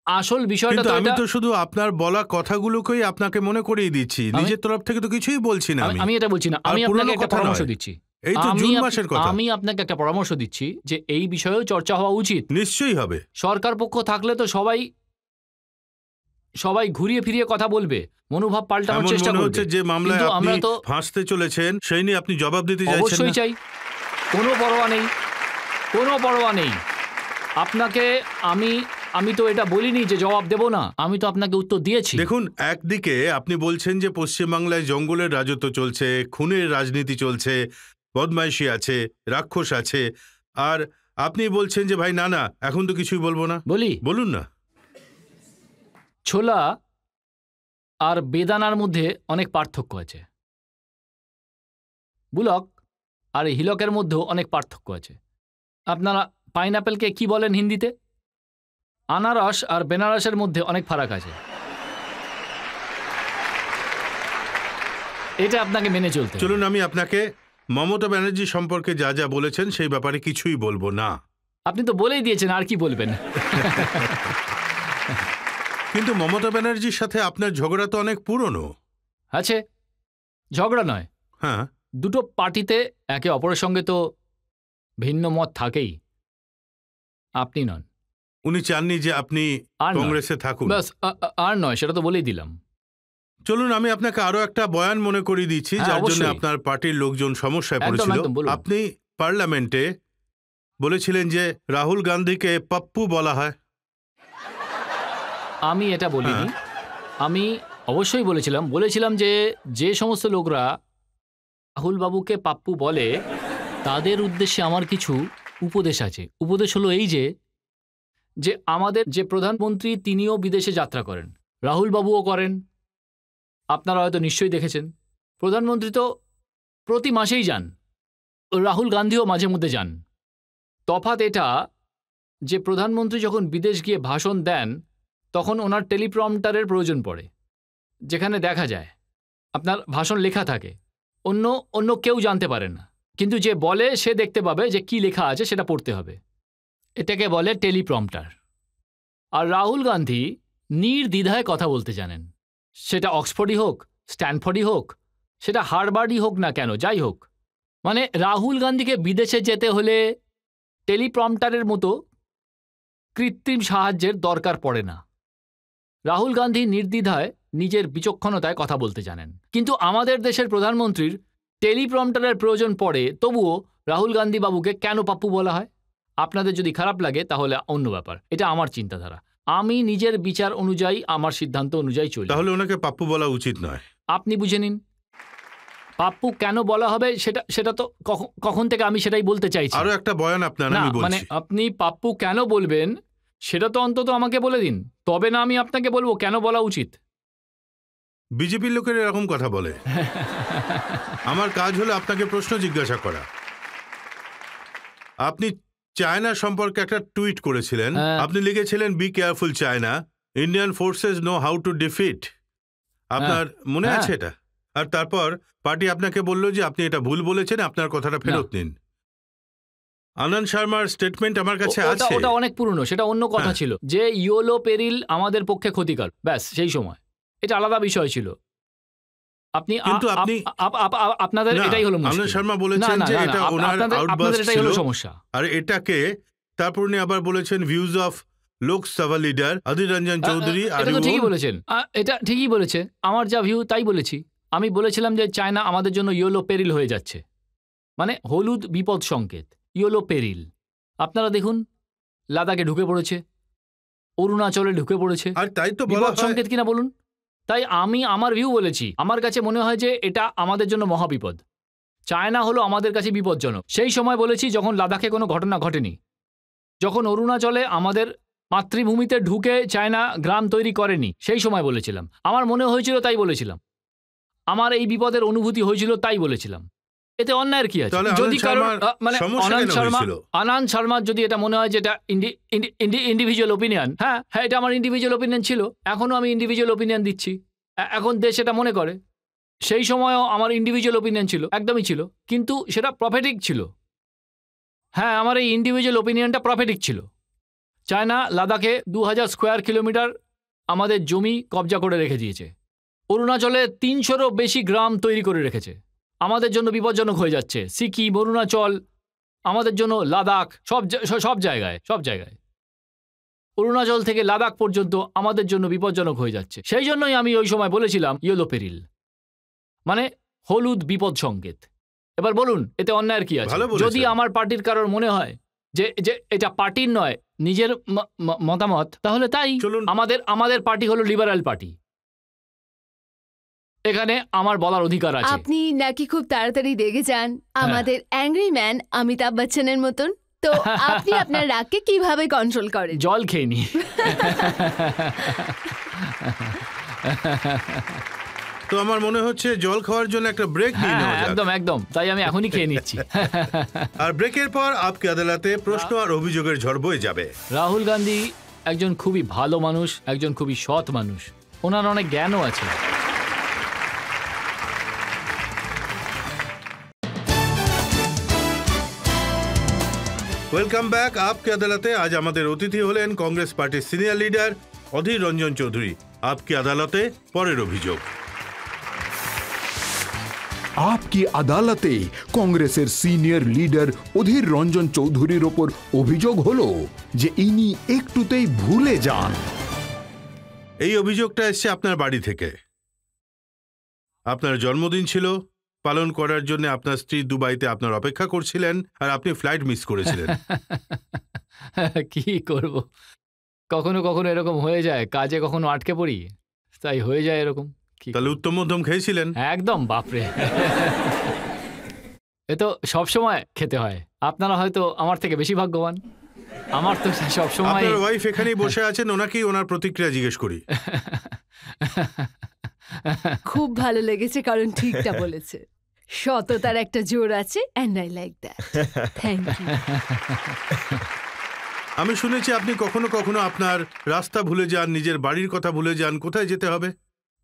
আসল বিষয়টা তো আমি তো শুধু আপনার বলা কথাগুলোকেই আপনাকে মনে করিয়ে দিচ্ছি, নিজের তরফ থেকে তো কিছুই বলছি না। আমি এটা বলছি না, আমি আপনাকে একটা পরামর্শ দিচ্ছি। এই তো জুন মাসের কথা। আমি আপনাকে একটা পরামর্শ দিচ্ছি যে এই বিষয়েও চর্চা হওয়া উচিত। নিশ্চয়ই হবে। সরকার পক্ষ থাকলে তো সবাই ঘুরিয়ে ফিরিয়ে কথা বলবে, মনোভাব পাল্টানোর চেষ্টা করবে। যে মামলায় আপনি ফাঁসতে চলেছেন সেই নিয়ে আপনি জবাব দিতে চাইছেন? অবশ্যই চাই, কোনো পরোয়া নেই। আপনাকে আমি তো এটা বলিনি যে জবাব দেব না, আমি তো আপনাকে উত্তর দিয়েছি। দেখুন, একদিকে আপনি বলছেন যে পশ্চিমবাংলায় জঙ্গলের রাজত্ব চলছে, খুনের রাজনীতি চলছে, বদমাইশি আছে, রাক্ষস আছে, আর আপনি বলছেন যে ভাই না এখন তো কিছুই বলবো না। বলুন না। ছোলা আর বেদানার মধ্যে অনেক পার্থক্য আছে, বুলক আর হিলকের মধ্যেও অনেক পার্থক্য আছে। আপনারা পাইনাপেলকে কি বলেন হিন্দিতে? আনারস আর বেনারসের মধ্যে অনেক ফারাক আছে। এটা আপনাকে মেনে চলতে। চলুন, আমি আপনাকে মমতা ব্যানার্জি সম্পর্কে যা যা বলেছেন সেই ব্যাপারে কিছুই বলবো না। আপনি তো বলেই দিয়েছেন, আর কি বলবেন? কিন্তু মমতা ব্যানার্জির সাথে আপনার ঝগড়া তো অনেক পুরনো আছে। ঝগড়া নয়, হ্যাঁ, দুটো পার্টিতে একে অপরের সঙ্গে তো ভিন্ন মত থাকেই। আপনি নন, উনি চাননি যে আপনি কংগ্রেসে থাকুন। বাস, আর নয়, সেটা তো বলেই দিলাম। চলুন, আমি আপনাকে আরো একটা বয়ান মনে করিয়ে দিচ্ছি, যার জন্য আপনার পার্টির লোকজন সমস্যায় পড়েছিল। আপনি পার্লামেন্টে বলেছিলেন যে রাহুল গান্ধীকে পাপ্পু বলা হয়। আমি এটা বলিনি। আমি অবশ্যই বলেছিলাম যে সমস্ত লোকরা রাহুল বাবুকে পাপ্পু বলে তাদের উদ্দেশ্যে আমার কিছু উপদেশ আছে। উপদেশ হলো এই যে আমাদের যে প্রধানমন্ত্রী তিনিও বিদেশে যাত্রা করেন, রাহুল বাবুও করেন। আপনারা হয়তো নিশ্চয়ই দেখেছেন, প্রধানমন্ত্রী তো প্রতি মাসেই যান, রাহুল গান্ধীও মাঝে মধ্যে যান। তফাৎ এটা যে প্রধানমন্ত্রী যখন বিদেশ গিয়ে ভাষণ দেন তখন ওনার টেলিপ্রম্পটারের প্রয়োজন পড়ে, যেখানে দেখা যায় আপনার ভাষণ লেখা থাকে, অন্য কেউ জানতে পারে না, কিন্তু যে বলে সে দেখতে পাবে যে কি লেখা আছে সেটা পড়তে হবে। এটাকে বলে টেলিপ্রম্পটার। আর রাহুল গান্ধী নির্দ্বিধায় কথা বলতে জানেন। সেটা অক্সফোর্ডই হোক, স্ট্যানফোর্ডই হোক, সেটা হার্ভার্ডই হোক না কেন, যাই হোক। মানে রাহুল গান্ধীকে বিদেশে যেতে হলে টেলিপ্রম্পটারের মতো কৃত্রিম সাহায্যের দরকার পড়ে না। রাহুল গান্ধী নির্দ্বিধায় নিজের বিচক্ষণতায় কথা বলতে জানেন। কিন্তু আমাদের দেশের প্রধানমন্ত্রীর টেলিপ্রম্পটারের প্রয়োজন পড়ে, তবুও রাহুল গান্ধী বাবুকে কেন পাপ্পু বলা হয়? আপনাদের যদি খারাপ লাগে তাহলে অন্য ব্যাপার, এটা আমার চিন্তাধারা। আমি নিজের বিচার অনুযায়ী, আমার সিদ্ধান্ত অনুযায়ী চলি। তাহলে ওনাকে পাপ্পু বলা উচিত নয়। আপনি বুঝে নিন। পাপ্পু কেন বলা হবে সেটা তো কখন থেকে আমি সেটাই বলতে চাইছি। আরো একটা বয়ান আপনার, আমি বলছি। মানে আপনি পাপ্পু কেন বলবেন সেটা তো অন্তত আমাকে বলে দিন, তবে না আমি আপনাকে বলবো কেন বলা উচিত। বিজেপির লোকের এরকম কথা বলে। আমার কাজ হলো আপনাকে প্রশ্ন জিজ্ঞাসা করা। আপনি চায়না সম্পর্কে একটা টুইট করেছিলেন। আপনি লিখেছিলেন, be careful China, Indian forces know how to defeat. আপনার মনে আছে এটা? আর তারপর পার্টি আপনাকে বলল যে আপনি এটা ভুল বলেছেন, আপনার কথাটা ফেরত নিন। আনন্দ শর্মার স্টেটমেন্ট আমার কাছে আছে। ওটা অনেক পুরনো, সেটা অন্য কথা ছিল, যে ইয়োলো পেরিল আমাদের পক্ষে ক্ষতিকর, ব্যাস সেই সময় এটা আলাদা বিষয় ছিল। আপনি কিন্তু আপনাদের এটাই হলো মুশকিল। আনন্দ শর্মা বলেছেন যে এটা ওনার আউটবাস্ট ছিল, সমস্যা। আর এটাকে তারপর উনি আবার বলেছেন ভিউজ অফ লোকসভা লিডার অধীর রঞ্জন চৌধুরী। আর ঠিকই বলেছেন, এটা ঠিকই বলেছে। আমার যা ভিউ তাই বলেছি। আমি বলেছিলাম যে চায়না আমাদের জন্য ইয়োলো পেরিল হয়ে যাচ্ছে, মানে হলুদ বিপদ সংকেত, ইয়োলো পেরিল। আপনারা দেখুন, লাদাখে ঢুকে পড়েছে, অরুণাচলে ঢুকে পড়েছে, আর তাই তো বিপদ সংকেত কিনা বলুন? তাই আমি আমার ভিউ বলেছি। আমার কাছে মনে হয় যে এটা আমাদের জন্য মহাবিপদ। চায়না হলো আমাদের কাছে বিপজ্জনক। সেই সময় বলেছি যখন লাদাখে কোনো ঘটনা ঘটেনি, যখন অরুণাচলে আমাদের মাতৃভূমিতে ঢুকে চায়না গ্রাম তৈরি করেনি, সেই সময় বলেছিলাম। আমার মনে হয়েছিল তাই বলেছিলাম, আমার এই বিপদের অনুভূতি হয়েছিল তাই বলেছিলাম। এতে অন্যায়ের কি আছে? যদি মানে আনন্দ শর্মার যদি এটা মনে হয় যে এটা ইন্ডিভিজুয়াল ওপিনিয়ন, হ্যাঁ এটা আমার ইন্ডিভিজুয়াল ওপিনিয়ন ছিল, এখনো আমি ইন্ডিভিজুয়াল ওপিনিয়ন দিচ্ছি। এখন দেশ এটা মনে করে, সেই সময়ও আমার ইন্ডিভিজুয়াল ওপিনিয়ন ছিল, একদমই ছিল, কিন্তু সেটা প্রফেটিক ছিল। হ্যাঁ, আমার এই ইন্ডিভিজুয়াল ওপিনিয়নটা প্রফেটিক ছিল। চায়না লাদাখে 2000 স্কোয়ার কিলোমিটার আমাদের জমি কবজা করে রেখে দিয়েছে। অরুণাচলে 300-রও বেশি গ্রাম তৈরি করে রেখেছে। আমাদের জন্য বিপজ্জনক হয়ে যাচ্ছে। সিকিম, অরুণাচল, আমাদের জন্য লাদাখ, সব জায়গায় অরুণাচল থেকে লাদাখ পর্যন্ত আমাদের জন্য বিপজ্জনক হয়ে যাচ্ছে। সেই জন্যই আমি ওই সময় বলেছিলাম ইয়েলো পেরিল, মানে হলুদ বিপদ সংকেত। এবার বলুন এতে অন্যায়ের কি আছে? যদি আমার পার্টির কারোর মনে হয় যে এটা পার্টির নয়, নিজের মতামত, তাহলে তাই। আমাদের পার্টি হলো লিবারাল পার্টি, এখানে আমার বলার অধিকার আছে। আপনি নাকি খুব তাড়াতাড়ি রেগে যান, আমাদের অ্যাংরি ম্যান অমিতাভ বচ্চনের মতন। তো আপনি আপনার রাগকে কিভাবে কন্ট্রোল করেন? জল খেয়ে নি। তো আমার মনে হচ্ছে জল খাওয়ার জন্য একটা ব্রেক নিয়ে নেওয়া যাক। একদম, তাই আমি এখনই খেয়ে নিচ্ছি। আর ব্রেকের পর আপকে আদালতে প্রশ্ন আর অভিযোগের ঝড় বয়ে যাবে। রাহুল গান্ধী একজন খুবই ভালো মানুষ, একজন খুবই সৎ মানুষ, ওনার অনেক জ্ঞানও আছে। ওয়েলকাম ব্যাক আপকে আদালতে। আজ আমাদের অতিথি হলেন কংগ্রেস পার্টির সিনিয়র লিডার অধীর রঞ্জন চৌধুরী। আপকে আদালতে পরের অভিযোগ। আপকি আদালতে কংগ্রেসের সিনিয়র লিডার অধীর রঞ্জন চৌধুরীর ওপর অভিযোগ হলো যে ইনি একটুতেই ভুলে যান। এই অভিযোগটা এসছে আপনার বাড়ি থেকে। আপনার জন্মদিন ছিল, পালন করার জন্য আপনার স্ত্রী দুবাইতে আপনার অপেক্ষা করছিলেন, আর আপনি ফ্লাইট মিস করেছিলেন। কি করব, কখনো কখনো এরকম হয়ে যায়, কাজে কখনো আটকে পড়ি, তাই হয়ে যায় এরকম। তাহলে উত্তম মধ্যম খেয়েছিলেন? একদম, বাপরে। এ তো সবসময় খেতে হয়। আপনারা হয়তো আমার থেকে বেশি ভাগ্যবান। আমার তো সবসময়। আপনার ওয়াইফ এখানেই বসে আছেন, ওনাকেই ওনার প্রতিক্রিয়া জিজ্ঞেস করি। খুব ভালো লেগেছে, কারণ ঠিকটা বলেছে। সততার একটা জোর আছে, and I like that. Thank you. আমি শুনেছি আপনি কখনো কখনো আপনার রাস্তা ভুলে যান, নিজের বাড়ির কথা ভুলে যান। কোথায় যেতে হবে?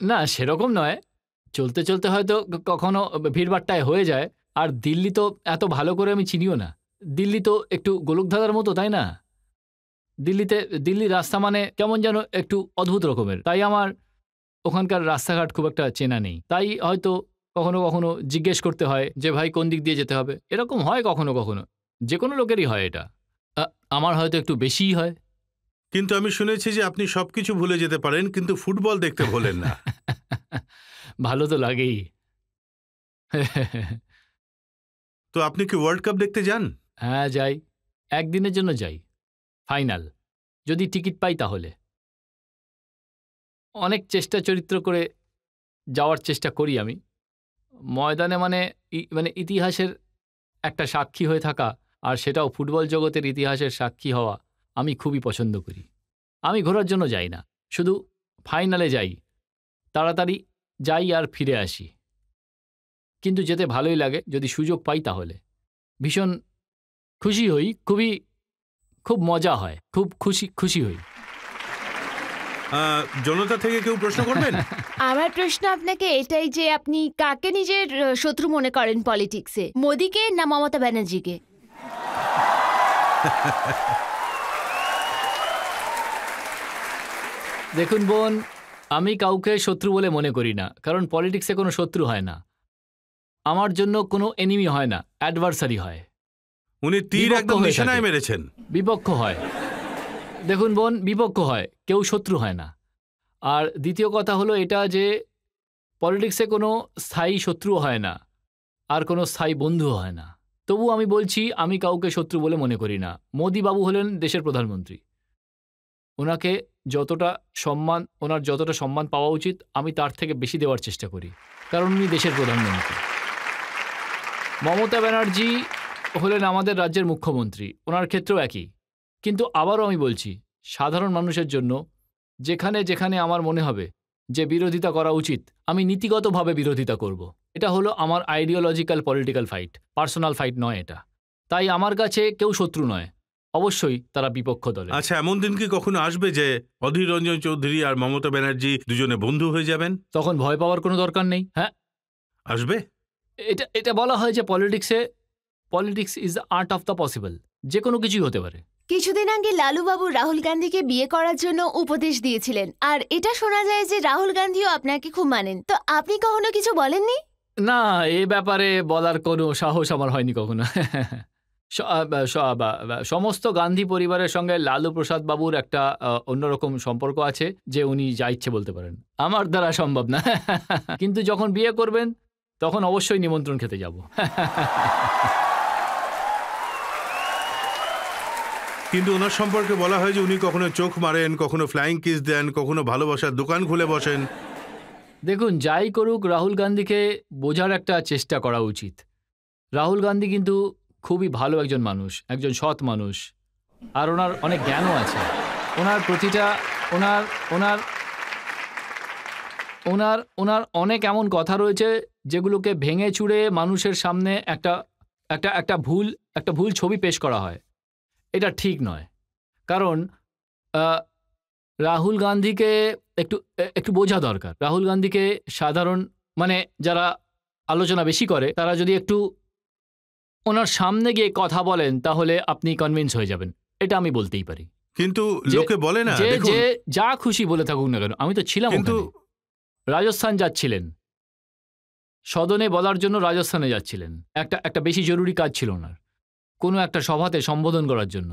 না, সেরকম নয়, চলতে চলতে হয়তো কখনো ভিড়ভাট্টায় হয়ে যায়। আর দিল্লি তো এত ভালো করে আমি চিনিও না। দিল্লি তো একটু গোলকধাঁধার মতো, তাই না? দিল্লির রাস্তা মানে কেমন যেন একটু অদ্ভুত রকমের, তাই আমার ওখানকার রাস্তাঘাট খুব একটা চেনা নেই। তাই হয়তো কখনো কখনো জিজ্ঞেস করতে হয় যে ভাই কোন দিক দিয়ে যেতে হবে, এরকম হয় কখনো কখনো, যে কোনো লোকেরই হয় এটা। আমার হয়তো একটু বেশিই হয়। কিন্তু আমি শুনেছি যে আপনি সবকিছু ভুলে যেতে পারেন, কিন্তু ফুটবল দেখতে ভোলেন না। ভালো তো লাগেই। তো আপনি কি ওয়ার্ল্ড কাপ দেখতে যান? হ্যাঁ যাই, একদিনের জন্য যাই, ফাইনাল যদি টিকিট পাই তাহলে। অনেক চেষ্টা চরিত্র করে যাওয়ার চেষ্টা করি আমি ময়দানে, মানে ইতিহাসের একটা সাক্ষী হয়ে থাকা, আর সেটাও ফুটবল জগতের ইতিহাসের সাক্ষী হওয়া আমি খুবই পছন্দ করি। আমি ঘোরার জন্য যাই না, শুধু ফাইনালে যাই, তাড়াতাড়ি যাই আর ফিরে আসি। কিন্তু যেতে ভালোই লাগে, যদি সুযোগ পাই তাহলে ভীষণ খুশি হই, খুব মজা হয়, খুব খুশি হই। জনতা থেকে কেউ প্রশ্ন করবেন? আমার প্রশ্ন আপনাকে এটাই যে আপনি কাকে নিজের শত্রু মনে করেন পলিটিক্সে, মোদিকে না মমতা ব্যানার্জিকে? দেখুন বোন, আমি কাউকে শত্রু বলে মনে করি না, কারণ পলিটিক্সে কোনো শত্রু হয় না। আমার জন্য কোনো এনিমি হয় না, অ্যাডভার্সারি হয়। উনি তীর একদম নিশানায় মেরেছেন। বিপক্ষ হয়। দেখুন বোন, বিপক্ষ হয়, কেউ শত্রু হয় না। আর দ্বিতীয় কথা হলো এটা যে পলিটিক্সে কোনো স্থায়ী শত্রুও হয় না, আর কোনো স্থায়ী বন্ধুও হয় না। তবু আমি বলছি, আমি কাউকে শত্রু বলে মনে করি না। মোদি বাবু হলেন দেশের প্রধানমন্ত্রী, ওনাকে ওনার যতটা সম্মান পাওয়া উচিত আমি তার থেকে বেশি দেওয়ার চেষ্টা করি, কারণ উনি দেশের প্রধানমন্ত্রী। মমতা ব্যানার্জি হলেন আমাদের রাজ্যের মুখ্যমন্ত্রী, ওনার ক্ষেত্রেও একই। কিন্তু আবারও আমি বলছি, সাধারণ মানুষের জন্য যেখানে যেখানে আমার মনে হবে যে বিরোধিতা করা উচিত, আমি নীতিগতভাবে বিরোধিতা করব। এটা হলো আমার ideological political fight, personal fight নয় এটা। তাই আমার কাছে কেউ শত্রু নয়, অবশ্যই তারা বিপক্ষ দলে। আচ্ছা, এমন দিন কি কখনো আসবে যে অধীর রঞ্জন চৌধুরী আর মমতা ব্যানার্জি দুজনে বন্ধু হয়ে যাবেন? তখন ভয় পাওয়ার কোনো দরকার নেই। হ্যাঁ, আসবে। এটা বলা হয় যে politics is the art of the possible, যে কোনো কিছুই হতে পারে। কিছুদিন আগে লালুবাবু রাহুল গান্ধীকে বিয়ে করার জন্য উপদেশ দিয়েছিলেন, আর এটা শোনা যায় যে রাহুল গান্ধীও আপনাকে খুব মানেন। তো আপনি কখনো কিছু বলেননি? না, এ ব্যাপারে বলার কোনো সাহস আমার হয়নি কখনো। সমস্ত গান্ধী পরিবারের সঙ্গে লালু প্রসাদ বাবুর একটা অন্যরকম সম্পর্ক আছে যে উনি যা ইচ্ছে বলতে পারেন, আমার দ্বারা সম্ভব না। কিন্তু যখন বিয়ে করবেন তখন অবশ্যই নিমন্ত্রণ খেতে যাব। কিন্তু ওনার সম্পর্কে বলা হয় যে উনি কখনো চোখ মারেন, কখনো ফ্লাইং কিস দেন, কখনো ভালোবাসার দোকান খুলে বসেন। দেখুন, যাই করুক, রাহুল গান্ধীকে বোঝার একটা চেষ্টা করা উচিত। রাহুল গান্ধী কিন্তু খুবই ভালো একজন মানুষ, একজন সৎ মানুষ, আর ওনার অনেক জ্ঞানও আছে। ওনার প্রতিটা ওনার অনেক এমন কথা রয়েছে যেগুলোকে ভেঙে চুড়ে মানুষের সামনে একটা ভুল ছবি পেশ করা হয়। এটা ঠিক নয়, কারণ রাহুল গান্ধীকে একটু বোঝা দরকার। রাহুল গান্ধীকে সাধারণ যারা আলোচনা বেশি করে তারা যদি একটু ওনার সামনে গিয়ে কথা বলেন তাহলে আপনি কনভিন্স হয়ে যাবেন, এটা আমি বলতেই পারি। কিন্তু লোকে বলে না, যে যা খুশি বলে থাকুক না কেন, আমি তো ছিলাম, কিন্তু রাজস্থান যাচ্ছিলেন, সদনে বলার জন্য রাজস্থানে যাচ্ছিলেন, একটা বেশি জরুরি কাজ ছিল ওনার, কোনো একটা সভাতে সম্বোধন করার জন্য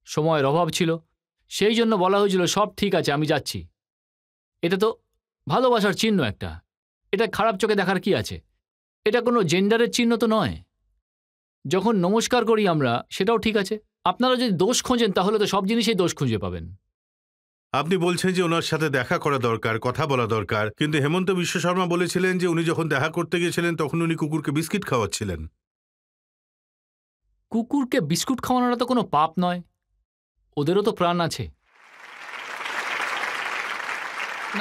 সময়ের অভাব ছিল, সেই জন্য বলা হয়েছিল সব ঠিক আছে আমি যাচ্ছি। এটা তো ভালোবাসার চিহ্ন একটা, এটা খারাপ চোখে দেখার কি আছে? এটা কোনো জেন্ডারের চিহ্ন তো নয়। যখন নমস্কার করি আমরা, সেটাও ঠিক আছে। আপনারা যদি দোষ খোঁজেন তাহলে তো সব জিনিসেই দোষ খুঁজে পাবেন। আপনি বলছেন যে ওনার সাথে দেখা করা দরকার, কথা বলা দরকার, কিন্তু হেমন্ত বিশ্ব শর্মা বলেছিলেন যে উনি যখন দেখা করতে গিয়েছিলেন তখন উনি কুকুরকে বিস্কিট খাওয়াচ্ছিলেন। কুকুরকে বিস্কুট খাওয়ানোটা তো কোনো পাপ নয়, ওদেরও তো প্রাণ আছে।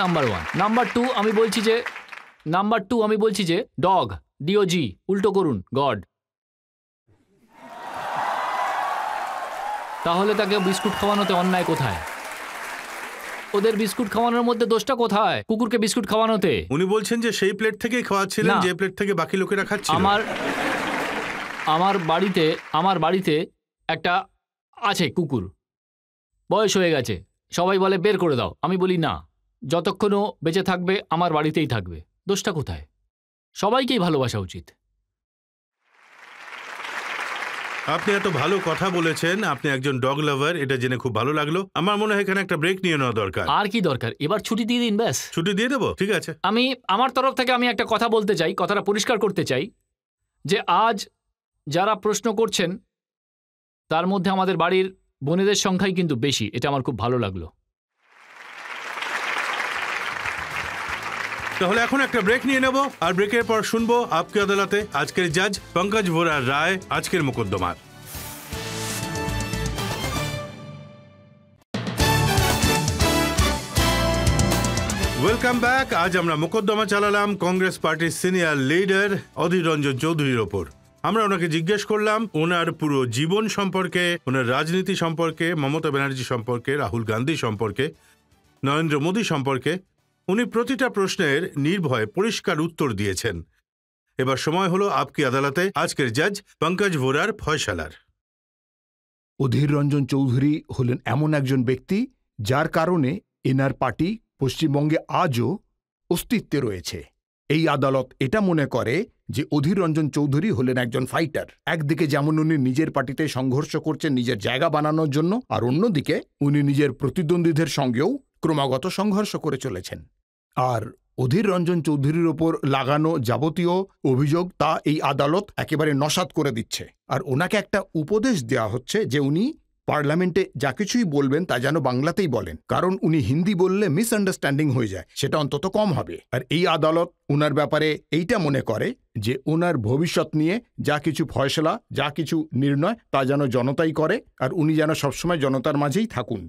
নাম্বার 1। নাম্বার 2 আমি বলছি যে ডগ, DOG উল্টো করুন গড। তাহলে তাকে বিস্কুট খাওয়ানোতে অন্যায় কোথায়? ওদের বিস্কুট খাওয়ানোর মধ্যে দোষটা কোথায় কুকুরকে বিস্কুট খাওয়ানোতে? উনি বলছেন যে সেই প্লেট থেকেই খাওয়াচ্ছিলেন যে প্লেট থেকে বাকি লোকেরা খাচ্ছিল। আমার বাড়িতে একটা আছে কুকুর, বয়স হয়ে গেছে, সবাই বলে বের করে দাও, আমি বলি না, যতক্ষণ ও বেঁচে থাকবে আমার বাড়িতেই থাকবে। দোষটা কোথায়? সবাইকেই ভালোবাসা উচিত। আপনি এত ভালো কথা বলেছেন, আপনি একজন ডগ লাভার, এটা জেনে খুব ভালো লাগলো। আমার মনে হয় এখানে একটা ব্রেক নিয়ে নেওয়া দরকার। আর কি দরকার, এবার ছুটি দিয়ে দিন, ব্যাস। ছুটি দিয়ে দেবো, ঠিক আছে। আমার তরফ থেকে আমি একটা কথা বলতে চাই, কথাটা পরিষ্কার করতে চাই, যে আজ যারা প্রশ্ন করছেন তার মধ্যে আমাদের বাড়ির বোনেদের সংখ্যাই কিন্তু বেশি। এটা আমার খুব ভালো লাগলো। তাহলে এখন একটা ব্রেক নিয়ে নেব, আর ব্রেকের পর শুনবো আপকি আদালতে আজকের জাজ পঙ্কজ ভোরার রায় আজকের মোকদ্দমার। Welcome back. আজ আমরা মোকদ্দমা চালালাম কংগ্রেস পার্টির সিনিয়র লিডার অধীর রঞ্জন চৌধুরীর ওপর। আমরা ওনাকে জিজ্ঞেস করলাম ওনার পুরো জীবন সম্পর্কে, ওনার রাজনীতি সম্পর্কে, মমতা ব্যানার্জি সম্পর্কে, রাহুল গান্ধী সম্পর্কে, নরেন্দ্র মোদী সম্পর্কে। উনি প্রতিটা প্রশ্নের নির্ভয়ে পরিষ্কার উত্তর দিয়েছেন। এবার সময় হলো আপকি আদালতে আজকের জাজ পঙ্কজ ভোরার ফয়সালার। অধীর রঞ্জন চৌধুরী হলেন এমন একজন ব্যক্তি যার কারণে এনার পার্টি পশ্চিমবঙ্গে আজও অস্তিত্বে রয়েছে। এই আদালত এটা মনে করে যে অধীর রঞ্জন চৌধুরী হলেন একজন ফাইটার। একদিকে যেমন উনি নিজের পার্টিতে সংঘর্ষ করছেন নিজের জায়গা বানানোর জন্য, আর অন্যদিকে উনি নিজের প্রতিদ্বন্দ্বীদের সঙ্গেও ক্রমাগত সংঘর্ষ করে চলেছেন। আর অধীর রঞ্জন চৌধুরীর ওপর লাগানো যাবতীয় অভিযোগ তা এই আদালত একেবারে নস্যাৎ করে দিচ্ছে। আর ওনাকে একটা উপদেশ দেওয়া হচ্ছে যে উনি পার্লামেন্টে যা কিছুই বলবেন তা যেন বাংলাতেই বলেন, কারণ উনি হিন্দি বললে মিসআন্ডারস্ট্যান্ডিং হয়ে যায়, সেটা অন্তত কম হবে। আর এই আদালত ওনার ব্যাপারে এইটা মনে করে যে ওনার ভবিষ্যৎ নিয়ে যা কিছু ফয়সলা, যা কিছু নির্ণয় তা যেন জনতাই করে, আর উনি যেন সবসময় জনতার মাঝেই থাকুন।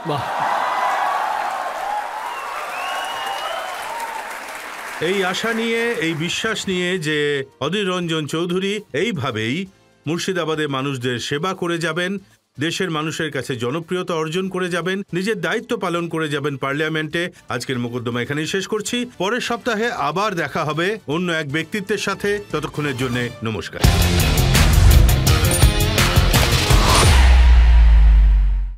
বাহ, এই আশা নিয়ে, এই বিশ্বাস নিয়ে যে অধীর রঞ্জন চৌধুরী এইভাবেই মুর্শিদাবাদের মানুষদের সেবা করে যাবেন, দেশের মানুষের কাছে জনপ্রিয়তা অর্জন করে যাবেন, নিজের দায়িত্ব পালন করে যাবেন পার্লামেন্টে। আজকের মোকদ্দমা এখানেই শেষ করছি। পরের সপ্তাহে আবার দেখা হবে অন্য এক ব্যক্তিত্বের সাথে। ততক্ষণের জন্য নমস্কার।